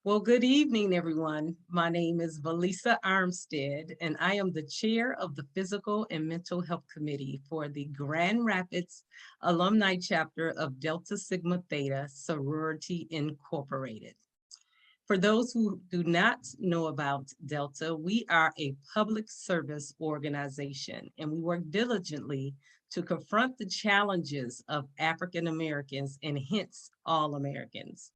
Well, good evening, everyone. My name is Valisa Armstead, and I am the chair of the Physical and Mental Health Committee for the Grand Rapids Alumni Chapter of Delta Sigma Theta Sorority Incorporated. For those who do not know about Delta, we are a public service organization, and we work diligently to confront the challenges of African Americans and hence all Americans.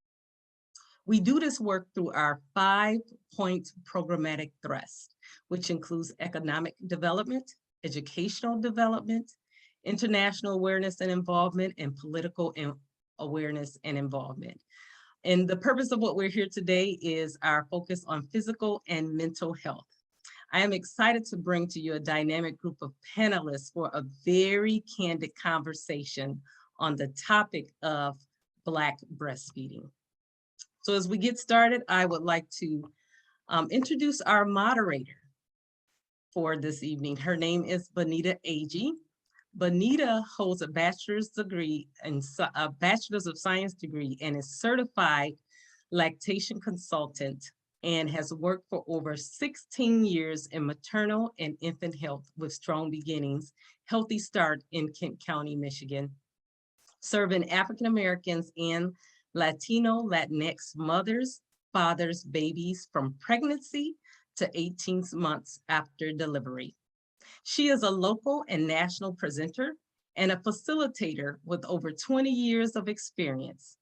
We do this work through our 5-point programmatic thrust, which includes economic development, educational development, international awareness and involvement, and political awareness and involvement. And the purpose of what we're here today is our focus on physical and mental health. I am excited to bring to you a dynamic group of panelists for a very candid conversation on the topic of Black breastfeeding. So as we get started, I would like to introduce our moderator for this evening. Her name is Bonita Agee. Bonita holds a bachelor's degree and a bachelor's of science degree and is certified lactation consultant and has worked for over 16 years in maternal and infant health with Strong Beginnings, Healthy Start in Kent County, Michigan, serving African Americans and Latino, Latinx mothers, fathers, babies from pregnancy to 18 months after delivery. She is a local and national presenter and a facilitator with over 20 years of experience.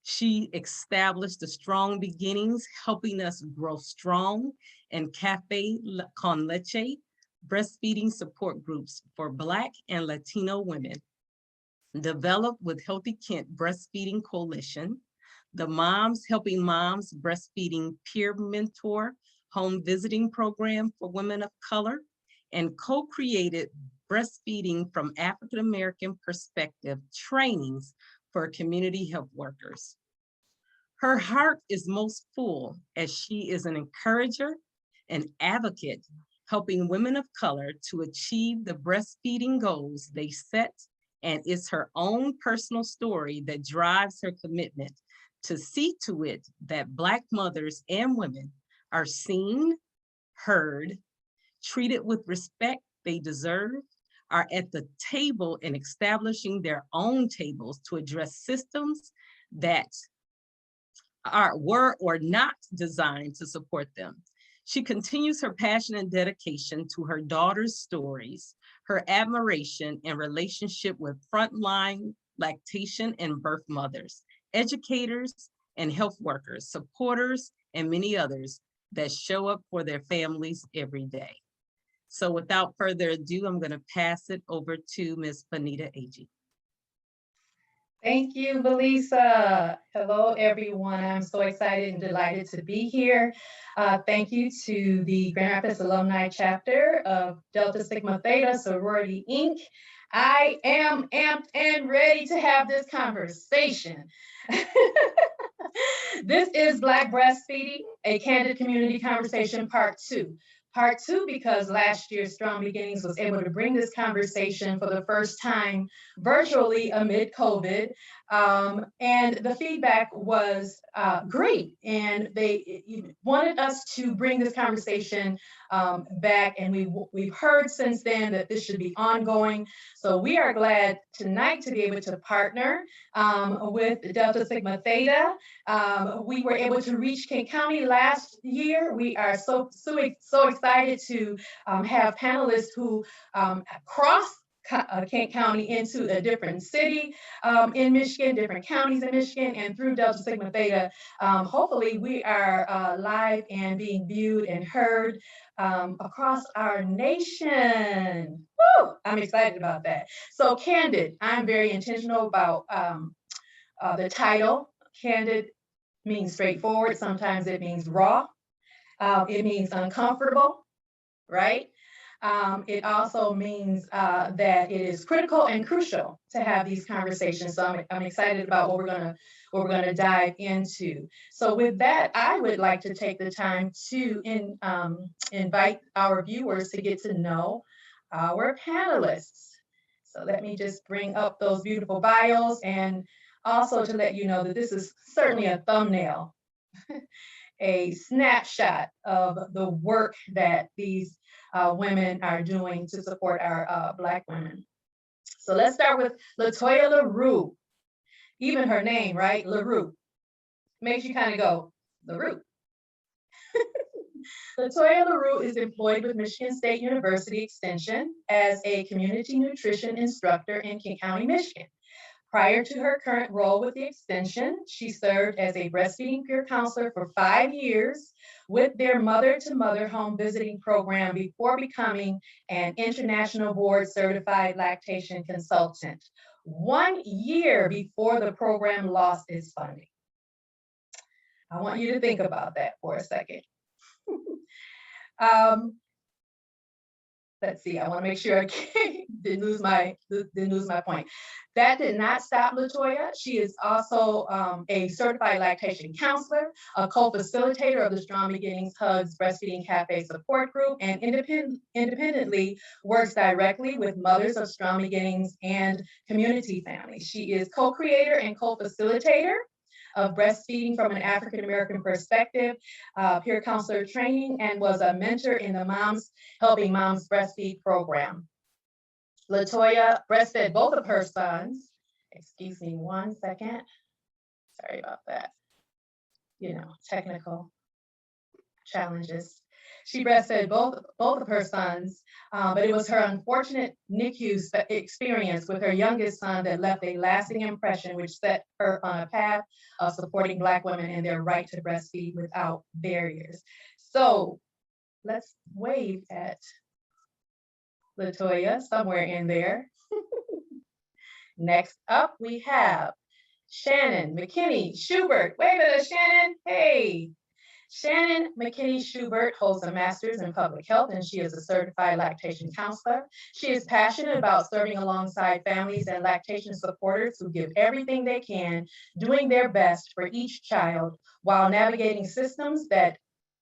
She established the Strong Beginnings, helping us grow strong, and Cafe con Leche, breastfeeding support groups for Black and Latino women, developed with Healthy Kent Breastfeeding Coalition, the Moms Helping Moms Breastfeeding Peer Mentor Home Visiting Program for Women of Color, and co-created Breastfeeding from African American Perspective trainings for community health workers. Her heart is most full as she is an encourager and advocate, helping women of color to achieve the breastfeeding goals they set, and it's her own personal story that drives her commitment to see to it that Black mothers and women are seen, heard, treated with respect they deserve, are at the table and establishing their own tables to address systems that were or not designed to support them. She continues her passion and dedication to her daughter's stories, her admiration and relationship with frontline lactation and birth mothers, educators and health workers, supporters, and many others that show up for their families every day. So without further ado, I'm going to pass it over to Ms. Bonita Agee. Thank you, Belisa. Hello, everyone. I'm so excited and delighted to be here. Thank you to the Grand Rapids Alumni Chapter of Delta Sigma Theta Sorority, Inc. I am amped and ready to have this conversation. This is Black Breastfeeding, a candid community conversation part 2. Part 2 because last year Strong Beginnings was able to bring this conversation for the first time virtually amid COVID. And the feedback was great. And they wanted us to bring this conversation back. And we've heard since then that this should be ongoing. So we are glad tonight to be able to partner with Delta Sigma Theta. We were able to reach Kent County last year. We are so excited to have panelists who cross Kent County into a different city in Michigan, different counties in Michigan, and through Delta Sigma Theta, hopefully we are live and being viewed and heard across our nation. Woo! I'm excited about that. So Candid, I'm very intentional about the title. Candid means straightforward. Sometimes it means raw. It means uncomfortable, right? It also means that it is critical and crucial to have these conversations. So I'm excited about what we're gonna dive into. So with that, I would like to take the time to invite our viewers to get to know our panelists. So let me just bring up those beautiful bios, and also to let you know that this is certainly a thumbnail. a snapshot of the work that these women are doing to support our Black women. So let's start with Latoya LaRue. Even her name, right? LaRue. Makes you kind of go, LaRue. Latoya LaRue is employed with Michigan State University Extension as a community nutrition instructor in King County, Michigan. Prior to her current role with the extension, she served as a breastfeeding peer counselor for 5 years with their mother-to-mother home visiting program before becoming an international board certified lactation consultant 1 year before the program lost its funding. I want you to think about that for a second. Let's see, I want to make sure I didn't lose my point. That did not stop Latoya. She is also a certified lactation counselor, a co-facilitator of the Strong Beginnings Hugs Breastfeeding Cafe support group, and independently works directly with mothers of Strong Beginnings and community families. She is co-creator and co-facilitator of Breastfeeding from an African American Perspective, peer counselor training, and was a mentor in the Helping Moms Breastfeed program. Latoya breastfed both of her sons. Excuse me 1 second. Sorry about that. Technical challenges. She breastfed both of her sons, but it was her unfortunate NICU experience with her youngest son that left a lasting impression, which set her on a path of supporting Black women in their right to breastfeed without barriers. So let's wave at Latoya somewhere in there. Next up, we have Shannon McKinney Schubert. Wave at us, Shannon. Hey. Shannon McKinney Schubert holds a master's in public health, and she is a certified lactation counselor. She is passionate about serving alongside families and lactation supporters who give everything they can, doing their best for each child while navigating systems that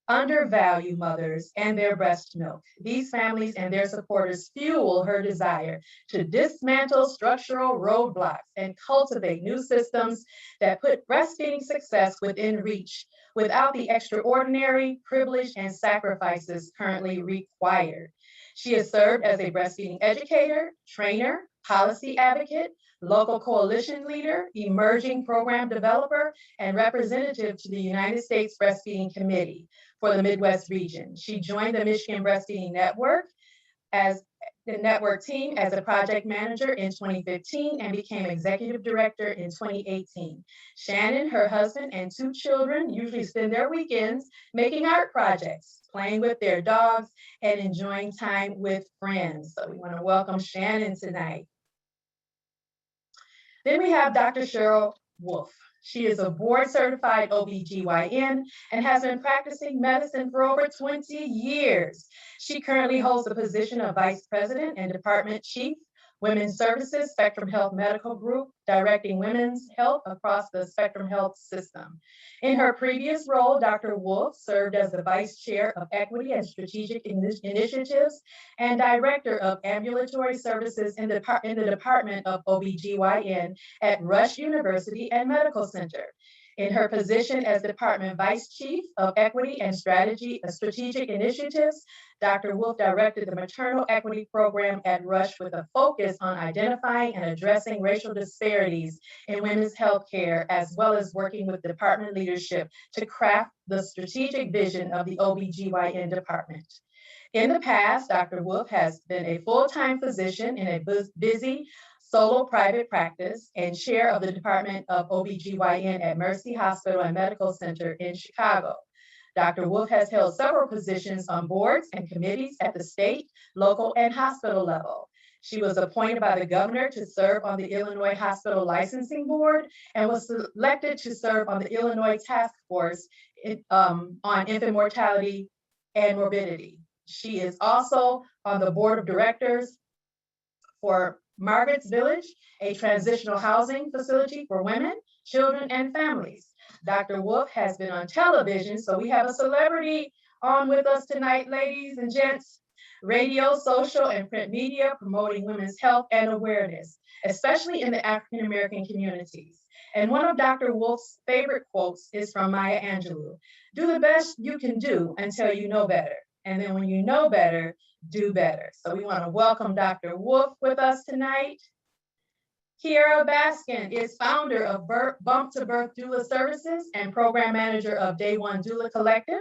undervalue mothers and their breast milk. These families and their supporters fuel her desire to dismantle structural roadblocks and cultivate new systems that put breastfeeding success within reach without the extraordinary privilege and sacrifices currently required. She has served as a breastfeeding educator, trainer, policy advocate, local coalition leader, emerging program developer, and representative to the United States Breastfeeding Committee for the Midwest region. She joined the Michigan Breastfeeding Network as the network team as a project manager in 2015 and became executive director in 2018. Shannon, her husband, and 2 children usually spend their weekends making art projects, playing with their dogs, and enjoying time with friends. So we want to welcome Shannon tonight. Then we have Dr. Cheryl Wolf. She is a board certified OBGYN and has been practicing medicine for over 20 years. She currently holds the position of vice president and department chief, Women's Services, Spectrum Health Medical Group, directing women's health across the Spectrum Health system. In her previous role, Dr. Wolf served as the vice chair of equity and strategic initiatives and director of ambulatory services in the Department of OBGYN at Rush University and Medical Center. In her position as Department Vice Chief of Equity and Strategic Initiatives, Dr. Wolf directed the Maternal Equity Program at Rush with a focus on identifying and addressing racial disparities in women's health care, as well as working with department leadership to craft the strategic vision of the OBGYN department. In the past, Dr. Wolf has been a full-time physician in a busy solo private practice and chair of the Department of OBGYN at Mercy Hospital and Medical Center in Chicago. Dr. Wolf has held several positions on boards and committees at the state, local, and hospital level. She was appointed by the governor to serve on the Illinois Hospital Licensing Board and was selected to serve on the Illinois Task Force on infant mortality and morbidity. She is also on the board of directors for Margaret's Village, a transitional housing facility for women, children, and families. Dr. Wolf has been on television, so we have a celebrity on with us tonight, ladies and gents. radio, social, and print media promoting women's health and awareness, especially in the African American communities. And one of Dr. Wolf's favorite quotes is from Maya Angelou: "Do the best you can do until you know better. And then when you know better, do better." So we want to welcome Dr. Wolf with us tonight. Kiera Baskin is founder of Bump to Birth Doula Services and program manager of Day One Doula Collective.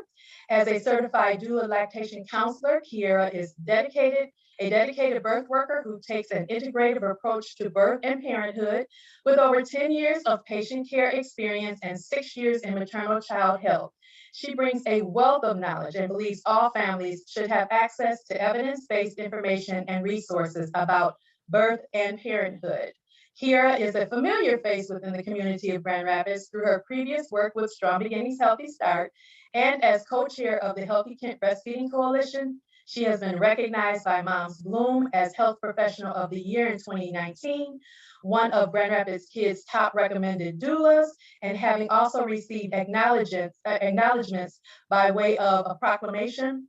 As a certified doula lactation counselor, Kiera is a dedicated birth worker who takes an integrative approach to birth and parenthood with over 10 years of patient care experience and 6 years in maternal child health. She brings a wealth of knowledge and believes all families should have access to evidence-based information and resources about birth and parenthood. Kiera is a familiar face within the community of Grand Rapids through her previous work with Strong Beginnings Healthy Start and as co-chair of the Healthy Kent Breastfeeding Coalition. She has been recognized by Moms Bloom as Health Professional of the Year in 2019, one of Grand Rapids Kids' top recommended doulas, and having also received acknowledgements by way of a proclamation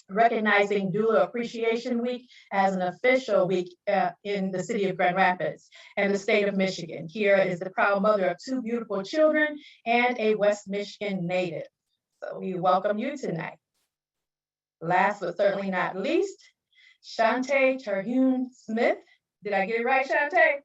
recognizing Doula Appreciation Week as an official week in the city of Grand Rapids and the state of Michigan. Kiera is the proud mother of 2 beautiful children and a West Michigan native. So we welcome you tonight. Last but certainly not least, Shantae Terhune Smith. Did I get it right, Shantae?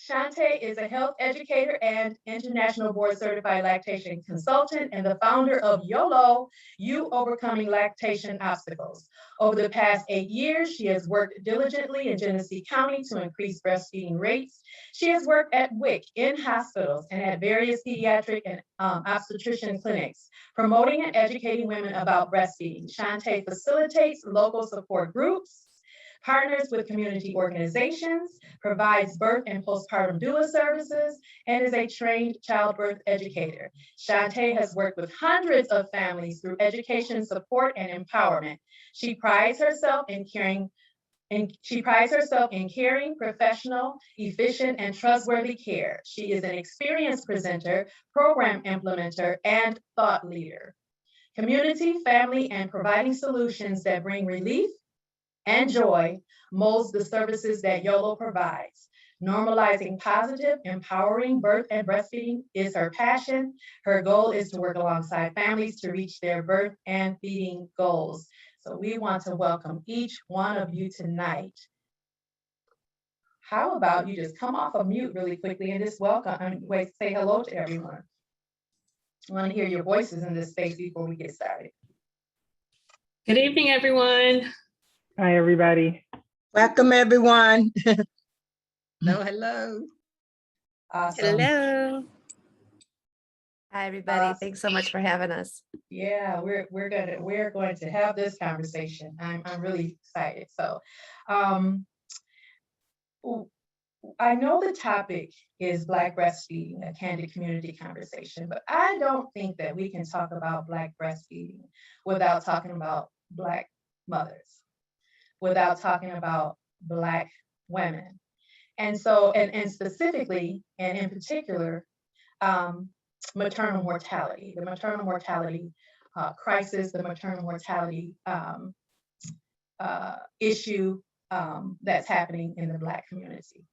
Shantae is a health educator and international board certified lactation consultant and the founder of YOLO, You Overcoming Lactation Obstacles. Over the past 8 years, she has worked diligently in Genesee County to increase breastfeeding rates. She has worked at WIC in hospitals and at various pediatric and obstetrician clinics, promoting and educating women about breastfeeding. Shantae facilitates local support groups, partners with community organizations, provides birth and postpartum doula services, and is a trained childbirth educator. Shantae has worked with hundreds of families through education, support, and empowerment. She prides herself in caring, professional, efficient, and trustworthy care. She is an experienced presenter, program implementer, and thought leader. Community, family, and providing solutions that bring relief and joy molds the services that YOLO provides. Normalizing positive, empowering birth and breastfeeding is her passion. Her goal is to work alongside families to reach their birth and feeding goals. So we want to welcome each one of you tonight. How about you just come off of mute really quickly and just say hello to everyone. I want to hear your voices in this space before we get started. Good evening, everyone. Hi, everybody. Welcome, everyone. Hello. Awesome. Hello. Hi, everybody. Awesome. Thanks so much for having us. Yeah, we're going to have this conversation. I'm really excited. So, I know the topic is Black breastfeeding, a candid community conversation, but I don't think that we can talk about Black breastfeeding without talking about Black mothers, without talking about Black women. And so, and specifically, and in particular, maternal mortality, the maternal mortality crisis, the maternal mortality issue that's happening in the Black community.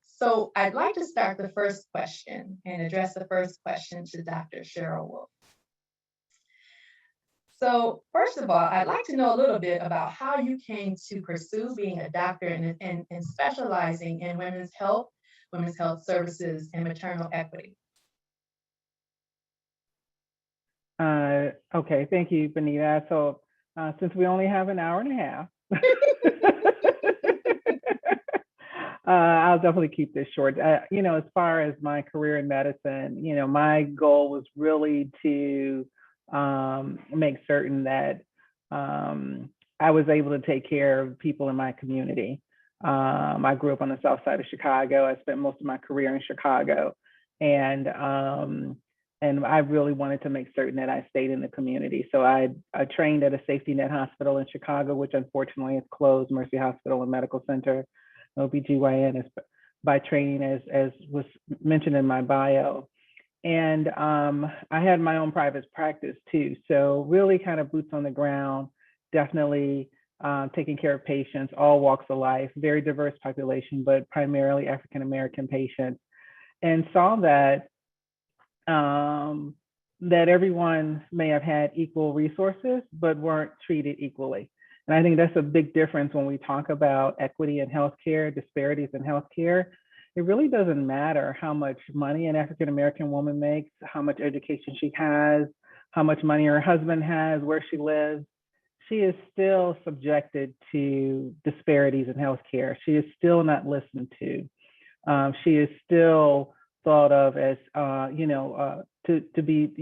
So I'd like to start the first question and address the first question to Dr. Cheryl Wolf. So first of all, I'd like to know a little bit about how you came to pursue being a doctor and specializing in women's health services, and maternal equity. Okay, thank you, Benita. So since we only have an hour and a half, I'll definitely keep this short. As far as my career in medicine, my goal was really to make certain that I was able to take care of people in my community. I grew up on the south side of Chicago. I spent most of my career in Chicago, and I really wanted to make certain that I stayed in the community. So I trained at a safety net hospital in Chicago, which unfortunately is closed, Mercy Hospital and Medical Center. OBGYN is by training, as was mentioned in my bio. And I had my own private practice too. So really kind of boots on the ground. definitely taking care of patients, all walks of life, very diverse population, but primarily African American patients, and saw that that everyone may have had equal resources, but weren't treated equally. And I think that's a big difference when we talk about equity in healthcare, disparities in healthcare. It really doesn't matter how much money an African American woman makes, how much education she has, how much money her husband has, where she lives. She is still subjected to disparities in healthcare. She is still not listened to. She is still thought of as, to be,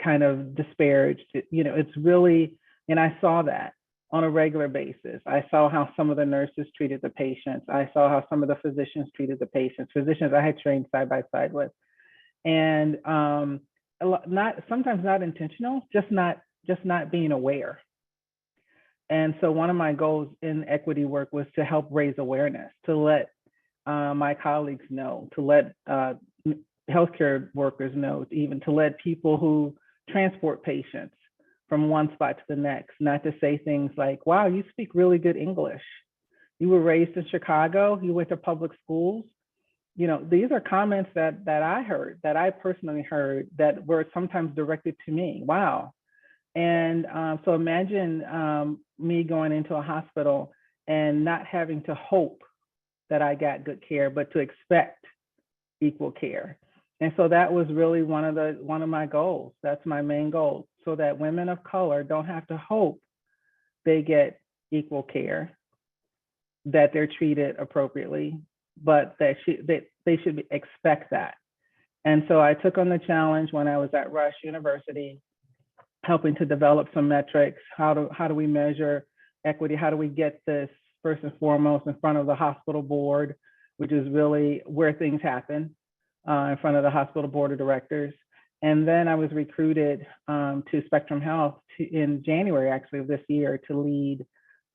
kind of disparaged. It's really, and I saw that on a regular basis. I saw how some of the nurses treated the patients. I saw how some of the physicians treated the patients, physicians I had trained side by side with. And sometimes not intentional, just not being aware. And so one of my goals in equity work was to help raise awareness, to let my colleagues know, to let healthcare workers know, even to let people who transport patients from one spot to the next, not to say things like, wow, you speak really good English. You were raised in Chicago, you went to public schools. These are comments that I heard, that I personally heard, that were sometimes directed to me. Wow. And so imagine me going into a hospital and not having to hope that I got good care, but to expect equal care. And so that was really one of my goals. That's my main goal, so that women of color don't have to hope they get equal care, that they're treated appropriately, but that they should expect that. And so I took on the challenge when I was at Rush University, helping to develop some metrics. How do we measure equity? How do we get this first and foremost in front of the hospital board, which is really where things happen, in front of the hospital board of directors. And then I was recruited to Spectrum Health in January, actually, of this year, to lead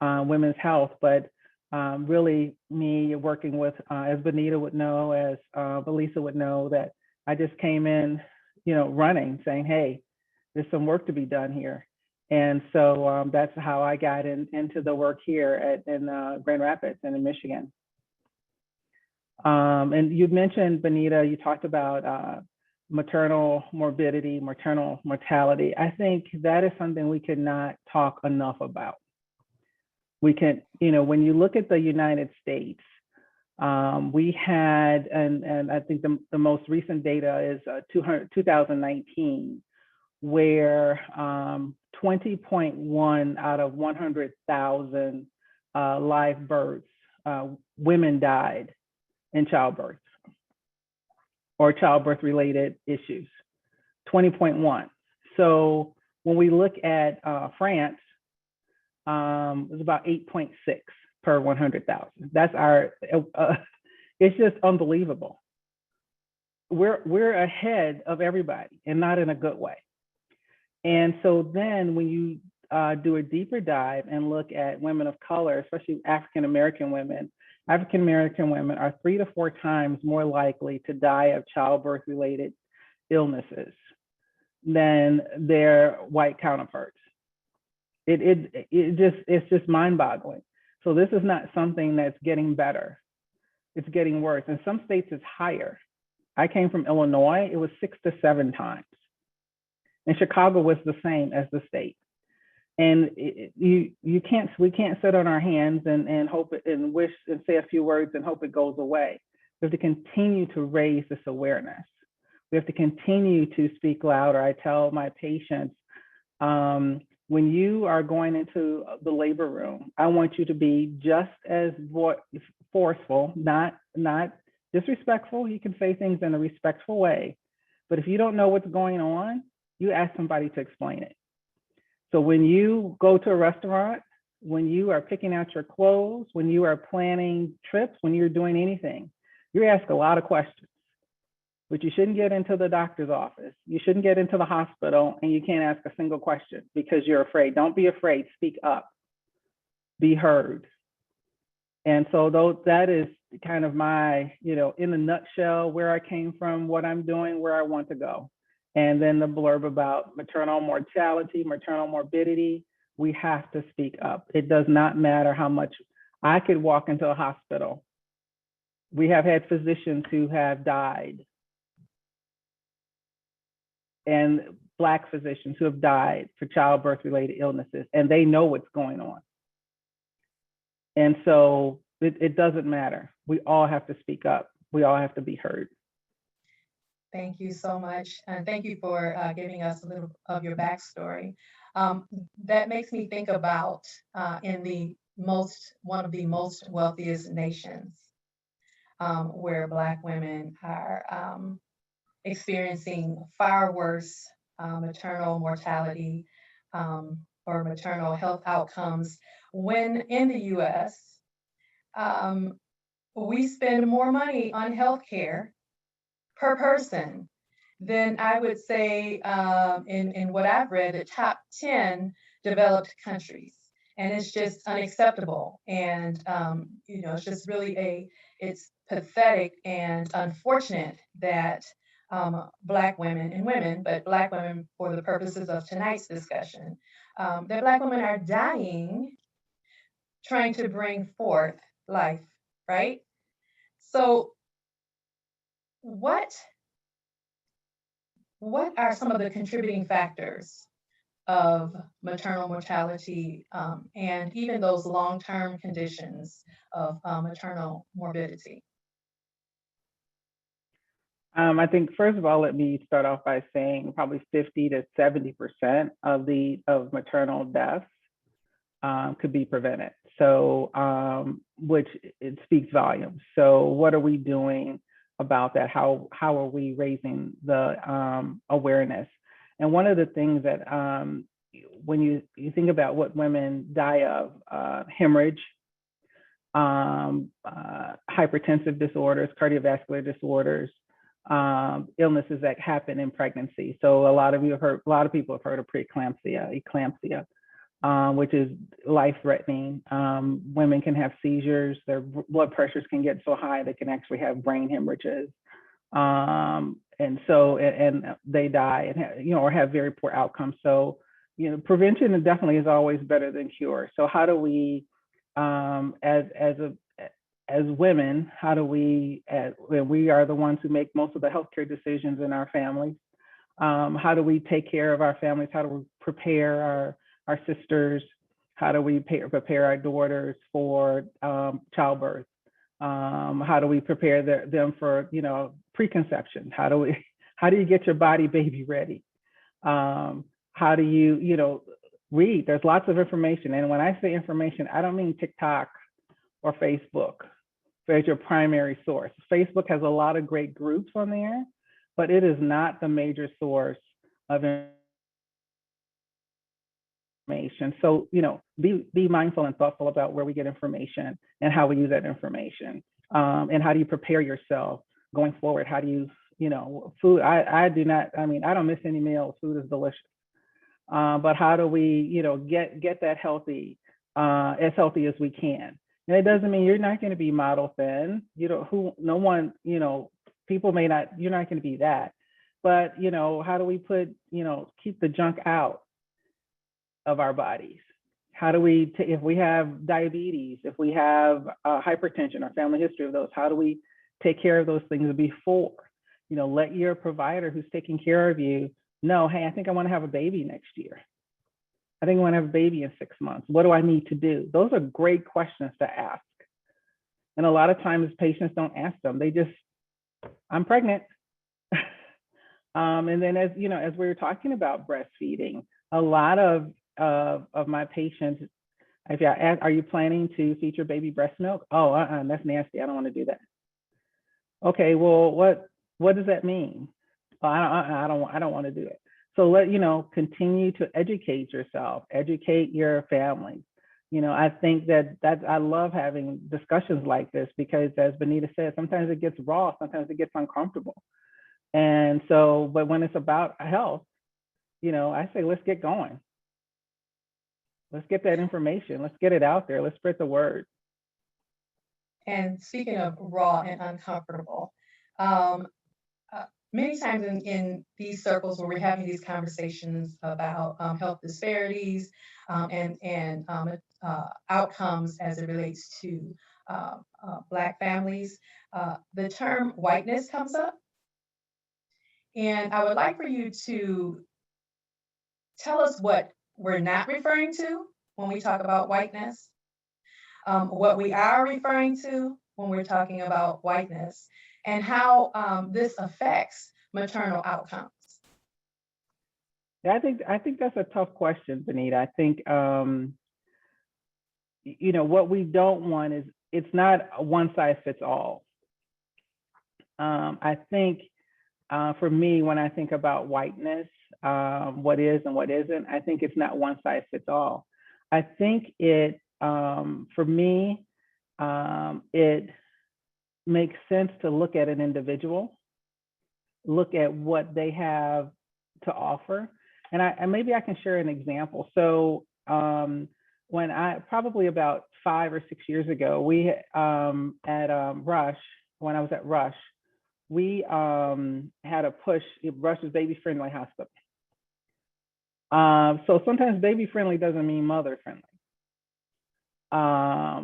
women's health. But really me working with, as Benita would know, as Belisa would know, that I just came in, running, saying, hey, there's some work to be done here. And so that's how I got into the work here in Grand Rapids and in Michigan. And you mentioned, Benita, you talked about maternal morbidity, maternal mortality. I think that is something we cannot talk enough about. We can, when you look at the United States, we had, and I think the most recent data is 2019, where 20.1 out of 100,000 live births, women died in childbirth or childbirth related issues, 20.1. So when we look at France, it was about 8.6 per 100,000. That's our, it's just unbelievable. We're ahead of everybody, and not in a good way. And so then when you do a deeper dive and look at women of color, especially African-American women are 3 to 4 times more likely to die of childbirth-related illnesses than their white counterparts. It's just mind-boggling. So this is not something that's getting better. It's getting worse. In some states, it's higher. I came from Illinois. It was 6 to 7 times. And Chicago was the same as the state. And we can't sit on our hands and hope and wish and say a few words and hope it goes away. We have to continue to raise this awareness. We have to continue to speak louder. I tell my patients, when you are going into the labor room, I want you to be just as forceful, not disrespectful. You can say things in a respectful way, but if you don't know what's going on, you ask somebody to explain it. So when you go to a restaurant, when you are picking out your clothes, when you are planning trips, when you're doing anything, you ask a lot of questions. But you shouldn't get into the doctor's office. You shouldn't get into the hospital and you can't ask a single question because you're afraid. Don't be afraid, speak up, be heard. And so that is kind of my, in a nutshell, where I came from, what I'm doing, where I want to go. And then the blurb about maternal mortality, maternal morbidity, we have to speak up. It does not matter how much. I could walk into a hospital. We have had physicians who have died, and Black physicians who have died for childbirth-related illnesses, and they know what's going on. And so it doesn't matter. We all have to speak up. We all have to be heard. Thank you so much. And thank you for giving us a little of your backstory. That makes me think about one of the most wealthiest nations, where Black women are experiencing far worse maternal mortality or maternal health outcomes, when in the US, we spend more money on healthcare per person than I would say in what I've read, the top 10 developed countries. And it's just unacceptable. And, it's just really it's pathetic and unfortunate that Black women and women, but Black women for the purposes of tonight's discussion, that Black women are dying trying to bring forth life, right? So what are some of the contributing factors of maternal mortality and even those long-term conditions of maternal morbidity? I think first of all, let me start off by saying probably 50 to 70% of maternal deaths could be prevented. So, which it speaks volumes. So, what are we doing about that? How are we raising the awareness? And one of the things that when you think about what women die of, hemorrhage, hypertensive disorders, cardiovascular disorders, illnesses that happen in pregnancy. So a lot of people have heard of preeclampsia, eclampsia, which is life-threatening. Women can have seizures. Their blood pressures can get so high they can actually have brain hemorrhages, and they die and or have very poor outcomes. So prevention definitely is always better than cure. So how do we, as women, how do we are the ones who make most of the healthcare decisions in our families. How do we take care of our families? How do we prepare our sisters? How do we prepare our daughters for childbirth? How do we prepare them for preconception? How do you get your body baby ready? How do you read? There's lots of information, and when I say information, I don't mean TikTok or Facebook as your primary source. Facebook has a lot of great groups on there, but it is not the major source of information. So, be mindful and thoughtful about where we get information and how we use that information. And how do you prepare yourself going forward? How do you, food, I don't miss any meals. Food is delicious. But how do we, get that healthy, as healthy as we can? And it doesn't mean you're not going to be model thin. People may not, you're not going to be that. But, how do we keep the junk out of our bodies? How do we, if we have diabetes, if we have hypertension, our family history of those, how do we take care of those things before? Let your provider who's taking care of you know, hey, I think I want to have a baby next year. I think I want to have a baby in 6 months. What do I need to do? Those are great questions to ask. And a lot of times patients don't ask them. They just, I'm pregnant. And then as we were talking about breastfeeding, a lot of my patients, if I ask, are you planning to feed your baby breast milk? Oh, that's nasty. I don't want to do that. Okay, well, what does that mean? Well, I don't want to do it. So continue to educate yourself, educate your family. I think that I love having discussions like this because, as Benita said, sometimes it gets raw, sometimes it gets uncomfortable. And so, but when it's about health, I say, let's get going. Let's get that information. Let's get it out there. Let's spread the word. And speaking of raw and uncomfortable, many times in these circles where we're having these conversations about health disparities and outcomes as it relates to Black families, the term whiteness comes up. And I would like for you to tell us what we're not referring to when we talk about whiteness, what we are referring to when we're talking about whiteness, and how this affects maternal outcomes. Yeah, I think that's a tough question, Benita. I think what we don't want is, it's not a one size fits all. I think for me, when I think about whiteness, what is and what isn't, I think it's not one size fits all. I think it, for me, it makes sense to look at an individual, look at what they have to offer. And maybe I can share an example. So when probably about 5 or 6 years ago, we at Rush, when I was at Rush, we had a push. Rush is baby friendly hospital. So sometimes baby friendly doesn't mean mother friendly,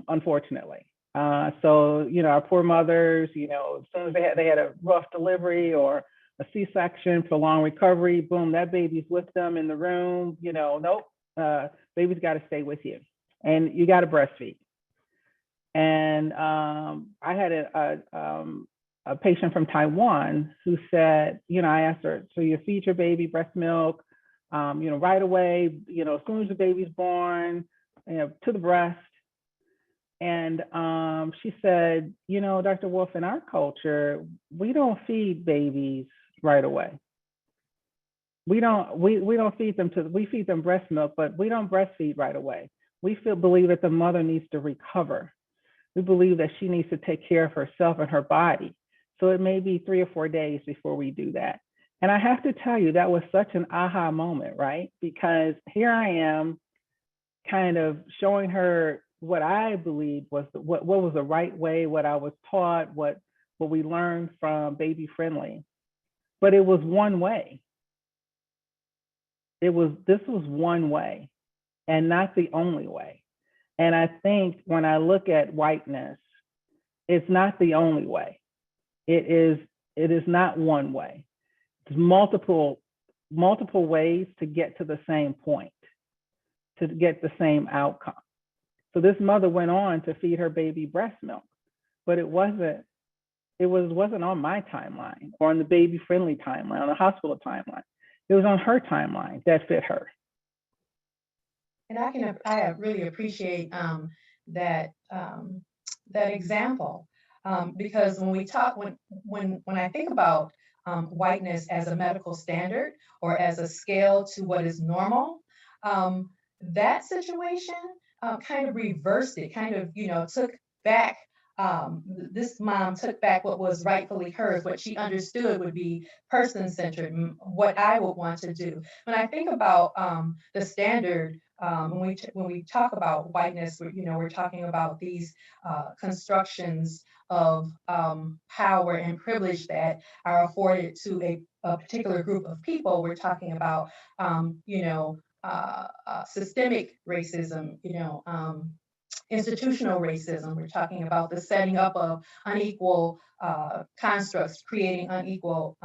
unfortunately. So our poor mothers, as soon as they had a rough delivery or a C-section, prolonged recovery, boom, that baby's with them in the room. Nope, baby's got to stay with you, and you got to breastfeed. And I had a patient from Taiwan who said, I asked her, so you feed your baby breast milk, right away, as soon as the baby's born, to the breast. And she said, Dr. Wolf, in our culture, we don't feed babies right away. We don't feed them we feed them breast milk, but we don't breastfeed right away. We believe that the mother needs to recover. We believe that she needs to take care of herself and her body. So it may be 3 or 4 days before we do that. And I have to tell you, that was such an aha moment, right? Because here I am kind of showing her what I believed was what was the right way, what I was taught, what we learned from Baby Friendly. But it was one way. This was one way and not the only way. And I think when I look at whiteness, it's not the only way. It is not one way. There's multiple ways to get to the same point, to get the same outcome. So this mother went on to feed her baby breast milk, but it wasn't on my timeline or on the Baby Friendly timeline, on the hospital timeline. It was on her timeline that fit her. And I really appreciate that example, because when I think about whiteness as a medical standard or as a scale to what is normal, that situation kind of reversed it, kind of took back. This mom took back what was rightfully hers, what she understood would be person-centered, what I would want to do. When I think about the standard, when we talk about whiteness, we're talking about these constructions of power and privilege that are afforded to a particular group of people. We're talking about systemic racism, institutional racism. We're talking about the setting up of unequal constructs, creating unequal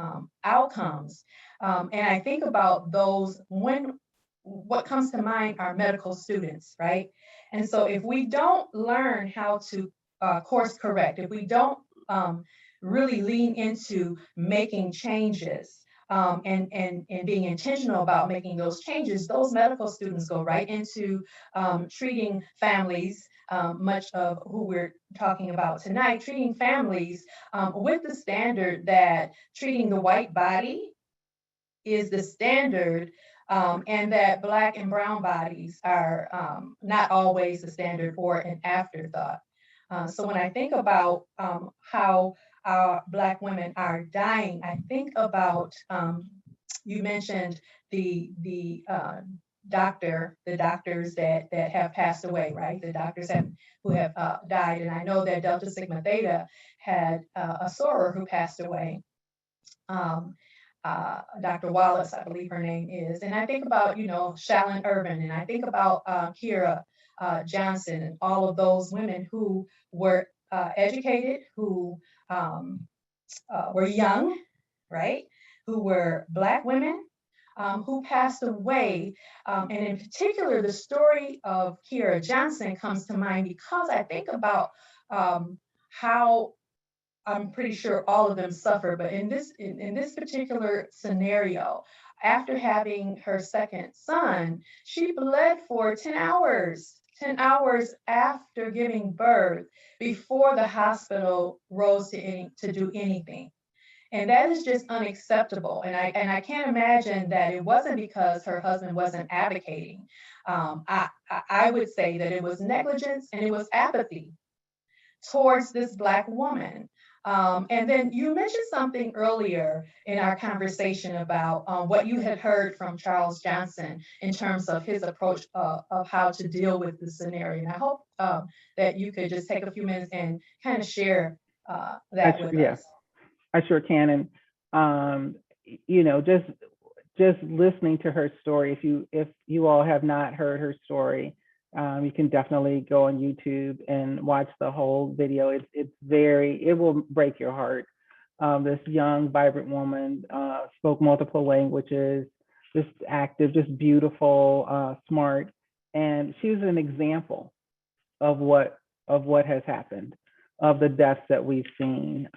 outcomes. And I think about those what comes to mind are medical students, right? And so if we don't learn how to course correct, if we don't really lean into making changes, and being intentional about making those changes, those medical students go right into treating families, much of who we're talking about tonight, treating families with the standard that treating the white body is the standard, and that Black and brown bodies are not always the standard or an afterthought. So when I think about how Black women are dying, I think about, you mentioned the doctors that have passed away, right? The doctors who have died. And I know that Delta Sigma Theta had a soror who passed away. Dr. Wallace, I believe her name is, and I think about, Shallon Irvin, and I think about Kira Johnson, and all of those women who were educated, who were young, right? Who were Black women, who passed away. And in particular, the story of Kira Johnson comes to mind because I think about how I'm pretty sure all of them suffer, but in this particular scenario, after having her second son, she bled for 10 hours. 10 hours after giving birth before the hospital rose to do anything. And that is just unacceptable. And I can't imagine that it wasn't because her husband wasn't advocating. I would say that it was negligence and it was apathy towards this Black woman. And then you mentioned something earlier in our conversation about what you had heard from Charles Johnson in terms of his approach of how to deal with the scenario. And I hope that you could just take a few minutes and kind of share that with Yeah, us. I sure can. And just listening to her story, if you all have not heard her story, you can definitely go on YouTube and watch the whole video. It will break your heart. This young, vibrant woman spoke multiple languages, just active, just beautiful, smart, and she was an example of what has happened, of the deaths that we've seen,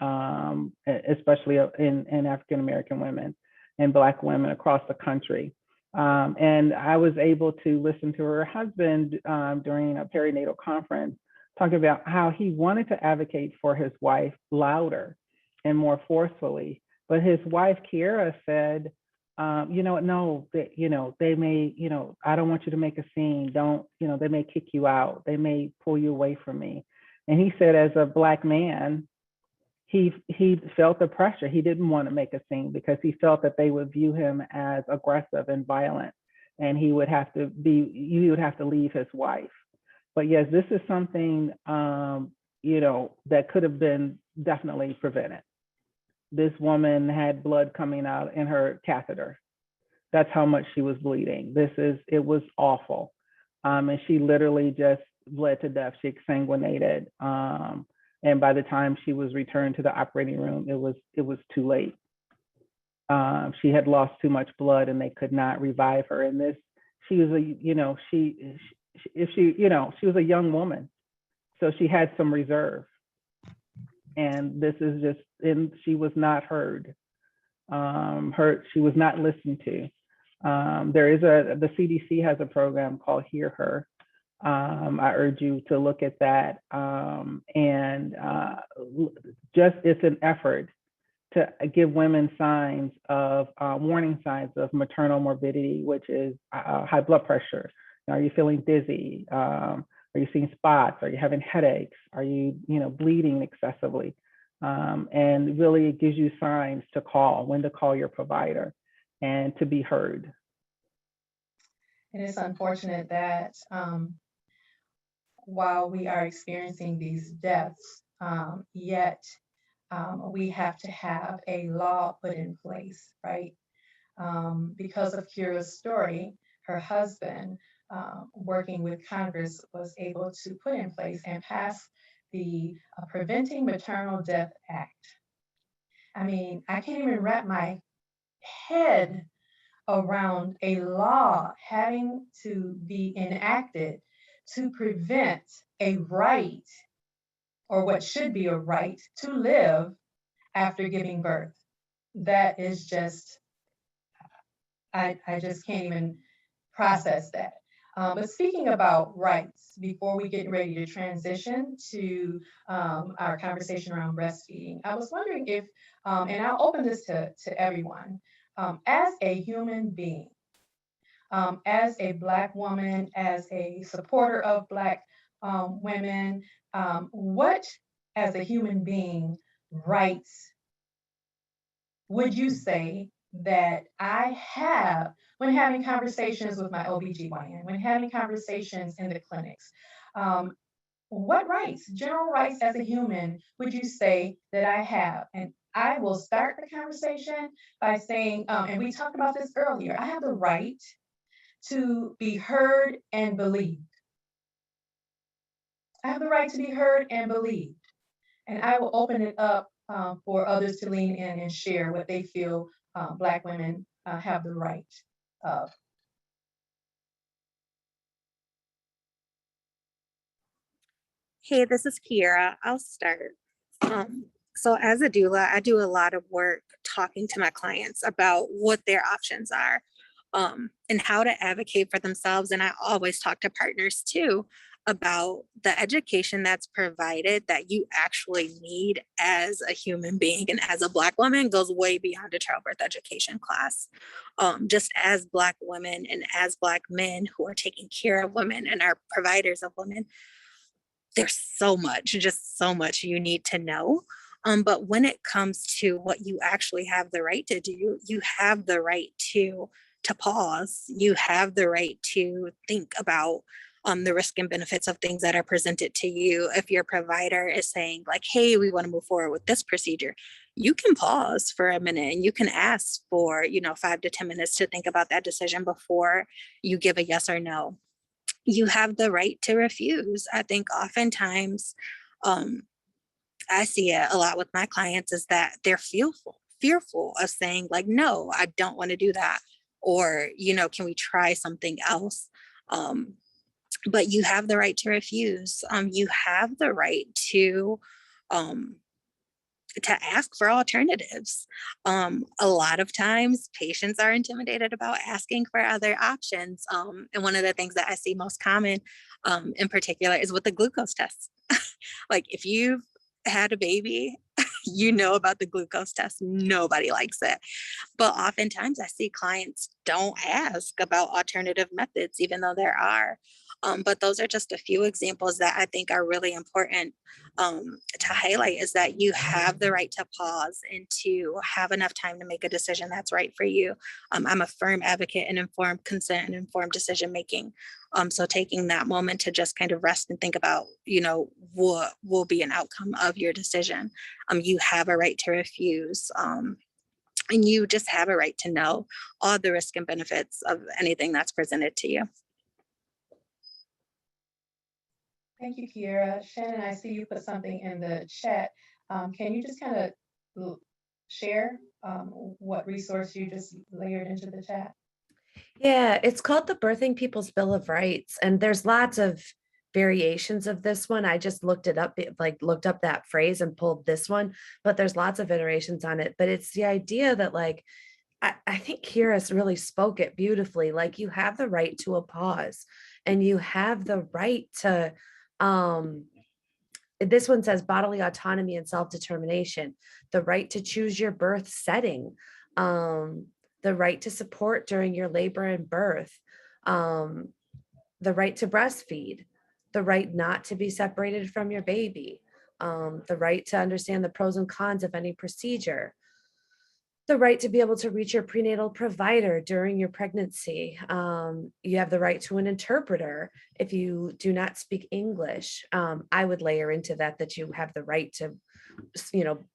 especially in African American women and Black women across the country. And I was able to listen to her husband during a perinatal conference talking about how he wanted to advocate for his wife louder and more forcefully. But his wife, Kiera, said, no, they may, I don't want you to make a scene. They may kick you out. They may pull you away from me. And he said, as a Black man, he felt the pressure. He didn't want to make a scene because he felt that they would view him as aggressive and violent, and he would have to leave his wife. But yes, this is something that could have been definitely prevented. This woman had blood coming out in her catheter. That's how much she was bleeding. It was awful. And she literally just bled to death. She exsanguinated. And by the time she was returned to the operating room, it was too late. She had lost too much blood, and they could not revive her. And she was a young woman, so she had some reserve. And she was not heard. She was not listened to. The CDC has a program called Hear Her. I urge you to look at that. It's an effort to give women signs of warning signs of maternal morbidity, which is high blood pressure. Are you feeling dizzy? Are you seeing spots? Are you having headaches? Are you, bleeding excessively? And really it gives you signs to when to call your provider and to be heard. And it's unfortunate that while we are experiencing these deaths, yet we have to have a law put in place, right? Because of Kira's story, her husband, working with Congress, was able to put in place and pass the Preventing Maternal Death Act. I mean, I can't even wrap my head around a law having to be enacted to prevent a right, or what should be a right, to live after giving birth. That is just, I just can't even process that. But speaking about rights, before we get ready to transition to our conversation around breastfeeding, I was wondering if, and I'll open this to everyone, as a human being, as a Black woman, as a supporter of Black women, what, as a human being, rights would you say that I have when having conversations with my OBGYN, when having conversations in the clinics? what rights, general rights as a human, would you say that I have? And I will start the conversation by saying, and we talked about this earlier, I have the right to be heard and believed. I have the right to be heard and believed. And I will open it up for others to lean in and share what they feel Black women have the right of. Hey, this is Kiera. I'll start. So as a doula, I do a lot of work talking to my clients about what their options are, and how to advocate for themselves. And I always talk to partners too about the education that's provided that you actually need as a human being and as a Black woman goes way beyond a childbirth education class. Just as Black women and as Black men who are taking care of women and are providers of women, there's so much, just so much you need to know. But when it comes to what you actually have the right to do, you have the right to pause. You have the right to think about the risk and benefits of things that are presented to you. If your provider is saying like, hey, we want to move forward with this procedure, you can pause for a minute and you can ask for, 5 to 10 minutes to think about that decision before you give a yes or no. You have the right to refuse. I think oftentimes I see it a lot with my clients is that they're fearful of saying like, no, I don't want to do that. Or, can we try something else? But you have the right to refuse. You have the right um, to ask for alternatives. A lot of times patients are intimidated about asking for other options. And one of the things that I see most common in particular is with the glucose test. Like if you've had a baby, you know about the glucose test. Nobody likes it. But oftentimes I see clients don't ask about alternative methods, even though there are. But those are just a few examples that I think are really important to highlight is that you have the right to pause and to have enough time to make a decision that's right for you. I'm a firm advocate in informed consent and informed decision making. So taking that moment to just kind of rest and think about, what will be an outcome of your decision. You have a right to refuse. And you just have a right to know all the risk and benefits of anything that's presented to you. Thank you, Kiera. Shannon, I see you put something in the chat. Can you just kind of share what resource you just layered into the chat? Yeah, it's called the Birthing People's Bill of Rights, and there's lots of variations of this one. I just looked it up, looked up that phrase and pulled this one, but there's lots of iterations on it. But it's the idea that I think Kira's really spoke it beautifully. Like you have the right to a pause and you have the right to, this one says bodily autonomy and self-determination, the right to choose your birth setting, the right to support during your labor and birth, the right to breastfeed, the right not to be separated from your baby, the right to understand the pros and cons of any procedure, the right to be able to reach your prenatal provider during your pregnancy. You have the right to an interpreter if you do not speak English. I would layer into that you have the right to,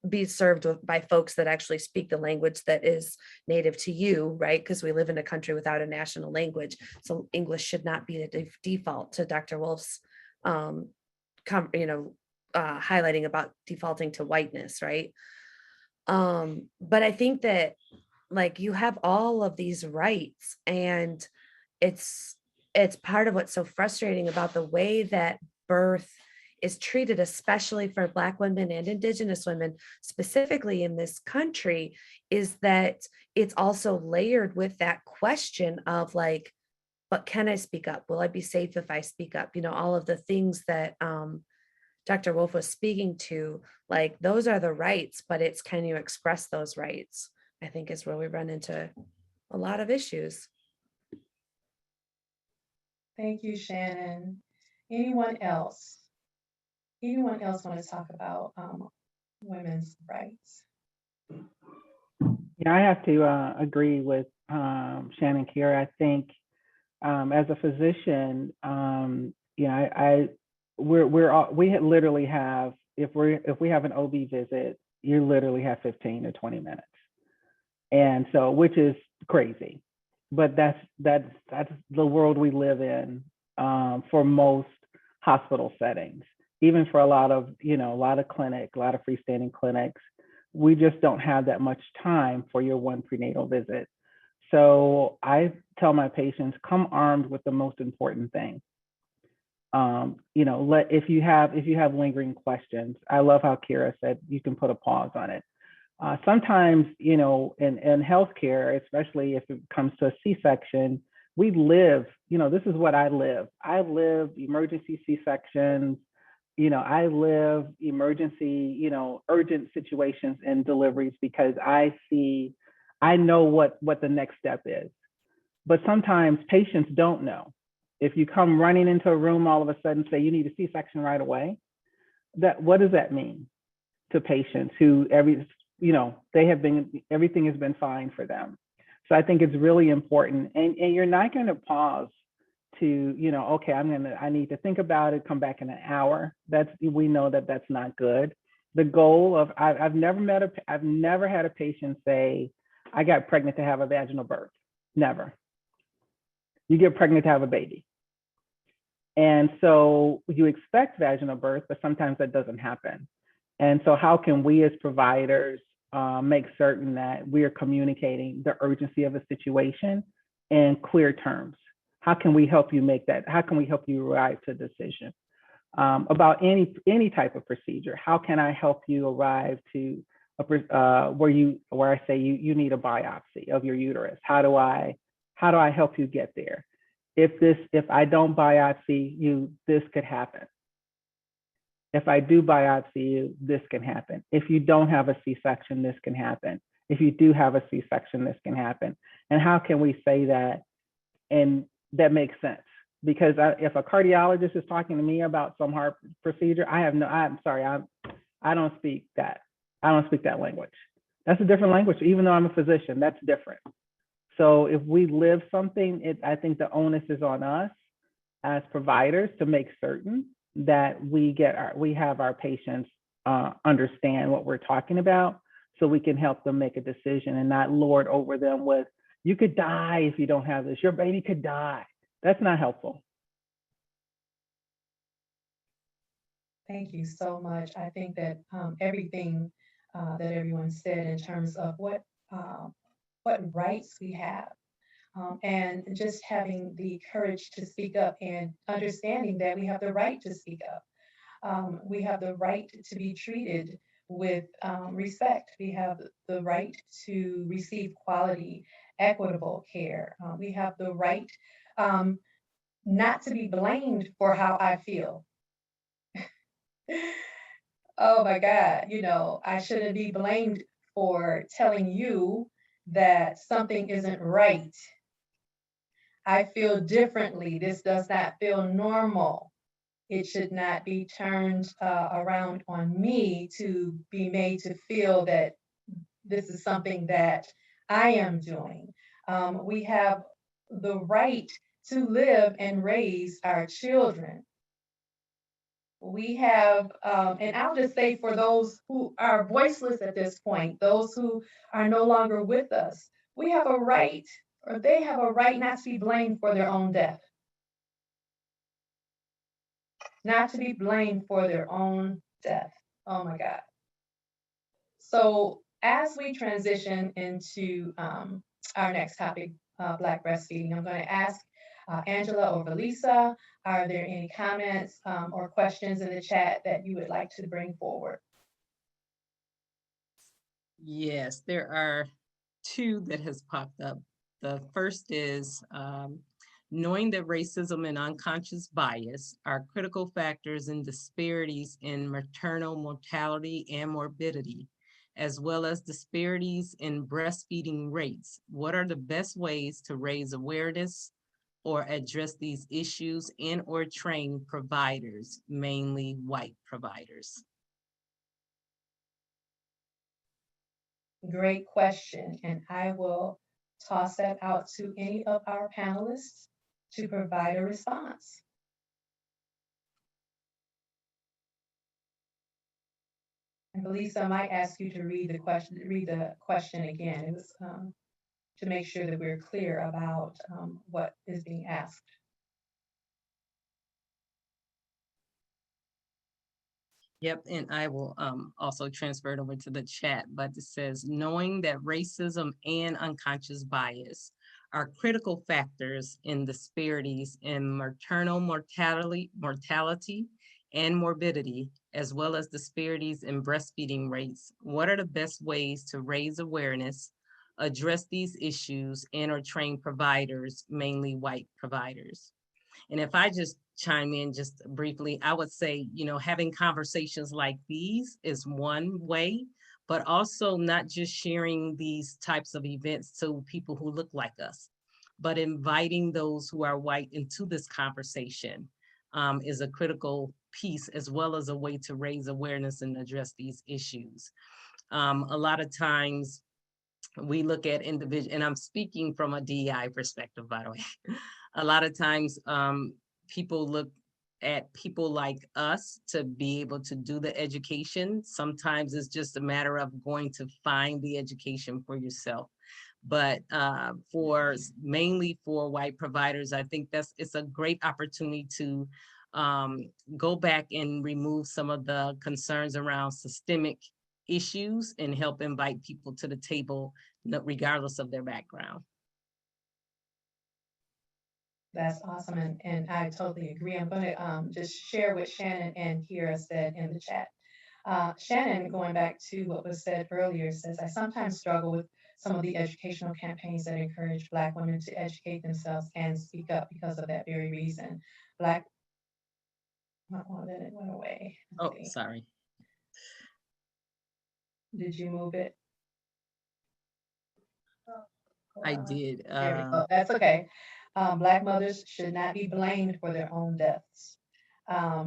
be served by folks that actually speak the language that is native to you, right? Because we live in a country without a national language. So English should not be the default to Dr. Wolf's, highlighting about defaulting to whiteness, right? But I think that you have all of these rights, and it's part of what's so frustrating about the way that birth is treated, especially for Black women and Indigenous women, specifically in this country, is that it's also layered with that question of but can I speak up? Will I be safe if I speak up? All of the things that Dr. Wolf was speaking to, those are the rights, but it's can you express those rights? I think is where we run into a lot of issues. Thank you, Shannon. Anyone else? Anyone else want to talk about women's rights? Yeah, I have to agree with Shannon Kiera. I think as a physician, I literally have, if we have an OB visit, you literally have 15 to 20 minutes. And so, which is crazy, but that's the world we live in, for most hospital settings. Even for a lot of freestanding clinics, we just don't have that much time for your one prenatal visit. So I tell my patients, come armed with the most important thing. If you have lingering questions, I love how Kira said you can put a pause on it. Sometimes, in healthcare, especially if it comes to a C-section, we live, this is what I live. I live emergency C-sections. I live emergency, urgent situations and deliveries, because I know what the next step is. But sometimes patients don't know. If you come running into a room all of a sudden, say you need a C-section right away, what does that mean to patients who everything has been fine for them? So I think it's really important, and you're not going to pause to, okay, I need to think about it, come back in an hour. We know that's not good. The goal of, I've never had a patient say, I got pregnant to have a vaginal birth. Never. You get pregnant to have a baby. And so you expect vaginal birth, but sometimes that doesn't happen. And so how can we as providers make certain that we are communicating the urgency of a situation in clear terms? How can we help you make that? How can we help you arrive to a decision about any type of procedure? How can I help you arrive to where I say you need a biopsy of your uterus? How do I help you get there? If I don't biopsy you, this could happen. If I do biopsy you, this can happen. If you don't have a C-section, this can happen. If you do have a C-section, this can happen. And how can we say that and that makes sense? Because if a cardiologist is talking to me about some heart procedure, I'm sorry, I don't speak that. I don't speak that language. That's a different language. Even though I'm a physician, that's different. So if we live something, I think the onus is on us as providers to make certain that we have our patients understand what we're talking about, so we can help them make a decision and not lord over them with, you could die if you don't have this, your baby could die. That's not helpful. Thank you so much. I think that everything that everyone said in terms of what rights we have, and just having the courage to speak up and understanding that we have the right to speak up. We have the right to be treated with respect. We have the right to receive quality, equitable care. We have the right not to be blamed for how I feel. Oh my God, I shouldn't be blamed for telling you that something isn't right. I feel differently. This does not feel normal. It should not be turned around on me to be made to feel that this is something that I am doing. We have the right to live and raise our children. We have, and I'll just say for those who are voiceless at this point, those who are no longer with us, we have a right, or they have a right not to be blamed for their own death. Not to be blamed for their own death. Oh my God. So as we transition into our next topic, Black breastfeeding, I'm going to ask Angela or Valisa, are there any comments or questions in the chat that you would like to bring forward? Yes, there are two that has popped up. The first is knowing that racism and unconscious bias are critical factors in disparities in maternal mortality and morbidity, as well as disparities in breastfeeding rates. What are the best ways to raise awareness or address these issues and or train providers, mainly white providers? Great question, and I will toss that out to any of our panelists to provide a response. And Belisa, I might ask you to read the question again. It was to make sure that we're clear about what is being asked. Yep, and I will also transfer it over to the chat, but it says, knowing that racism and unconscious bias are critical factors in disparities in maternal mortality and morbidity, as well as disparities in breastfeeding rates, what are the best ways to raise awareness, address these issues, and or train providers, mainly white providers? And if I just chime in just briefly, I would say, having conversations like these is one way, but also not just sharing these types of events to people who look like us, but inviting those who are white into this conversation is a critical piece, as well as a way to raise awareness and address these issues. A lot of times we look at individual, and I'm speaking from a DEI perspective, by the way. A lot of times people look at people like us to be able to do the education. Sometimes it's just a matter of going to find the education for yourself. But mainly for white providers, I think it's a great opportunity to go back and remove some of the concerns around systemic issues and help invite people to the table, regardless of their background. That's awesome, and I totally agree. I'm going to just share what Shannon and Kira said in the chat. Shannon, going back to what was said earlier, says, I sometimes struggle with some of the educational campaigns that encourage Black women to educate themselves and speak up because of that very reason. Then it went away. Oh, sorry. Did you move it? I did. There we go. That's okay. Black mothers should not be blamed for their own deaths.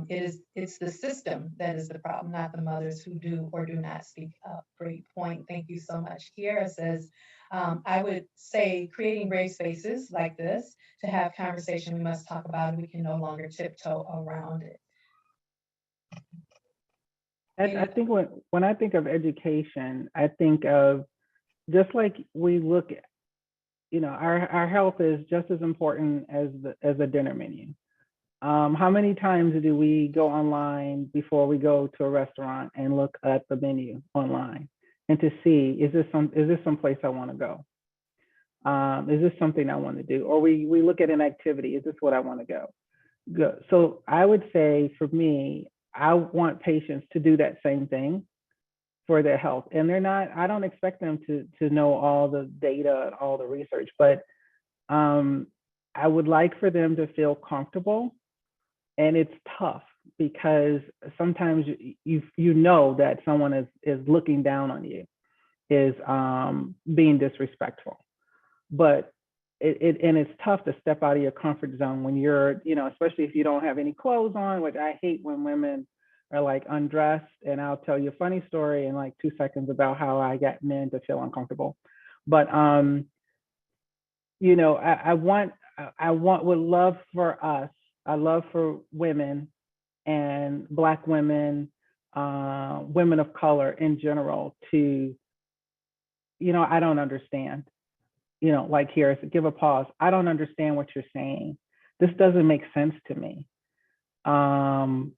It's the system that is the problem, not the mothers who do or do not speak up. Great point. Thank you so much. Kiera says, I would say creating brave spaces like this to have conversation, we must talk about it. We can no longer tiptoe around it. I think when I think of education, I think of just like we look at, our health is just as important as a dinner menu. How many times do we go online before we go to a restaurant and look at the menu online and to see, is this some place I want to go? Is this something I want to do? Or we look at an activity, is this what I want to go? So I would say for me, I want patients to do that same thing for their health. And I don't expect them to know all the data and all the research, but I would like for them to feel comfortable. And it's tough because sometimes you know that someone is looking down on you, is being disrespectful. But it's tough to step out of your comfort zone when you're, especially if you don't have any clothes on, which I hate when women are like undressed. And I'll tell you a funny story in like 2 seconds about how I got men to feel uncomfortable. But would love for us, I love for women and Black women, women of color in general to, I don't understand. Like here, give a pause. I don't understand what you're saying. This doesn't make sense to me. Don't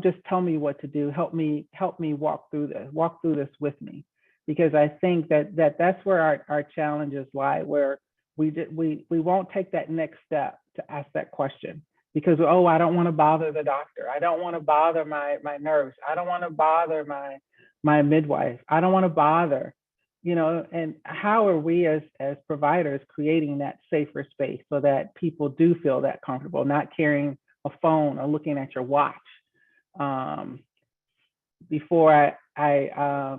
just tell me what to do. Help me walk through this with me, because I think that's where our challenges lie, where we won't take that next step to ask that question because, oh, I don't want to bother the doctor. I don't want to bother my nurse. I don't want to bother my midwife. I don't want to bother. And how are we as providers creating that safer space so that people do feel that comfortable, not carrying a phone or looking at your watch? Before I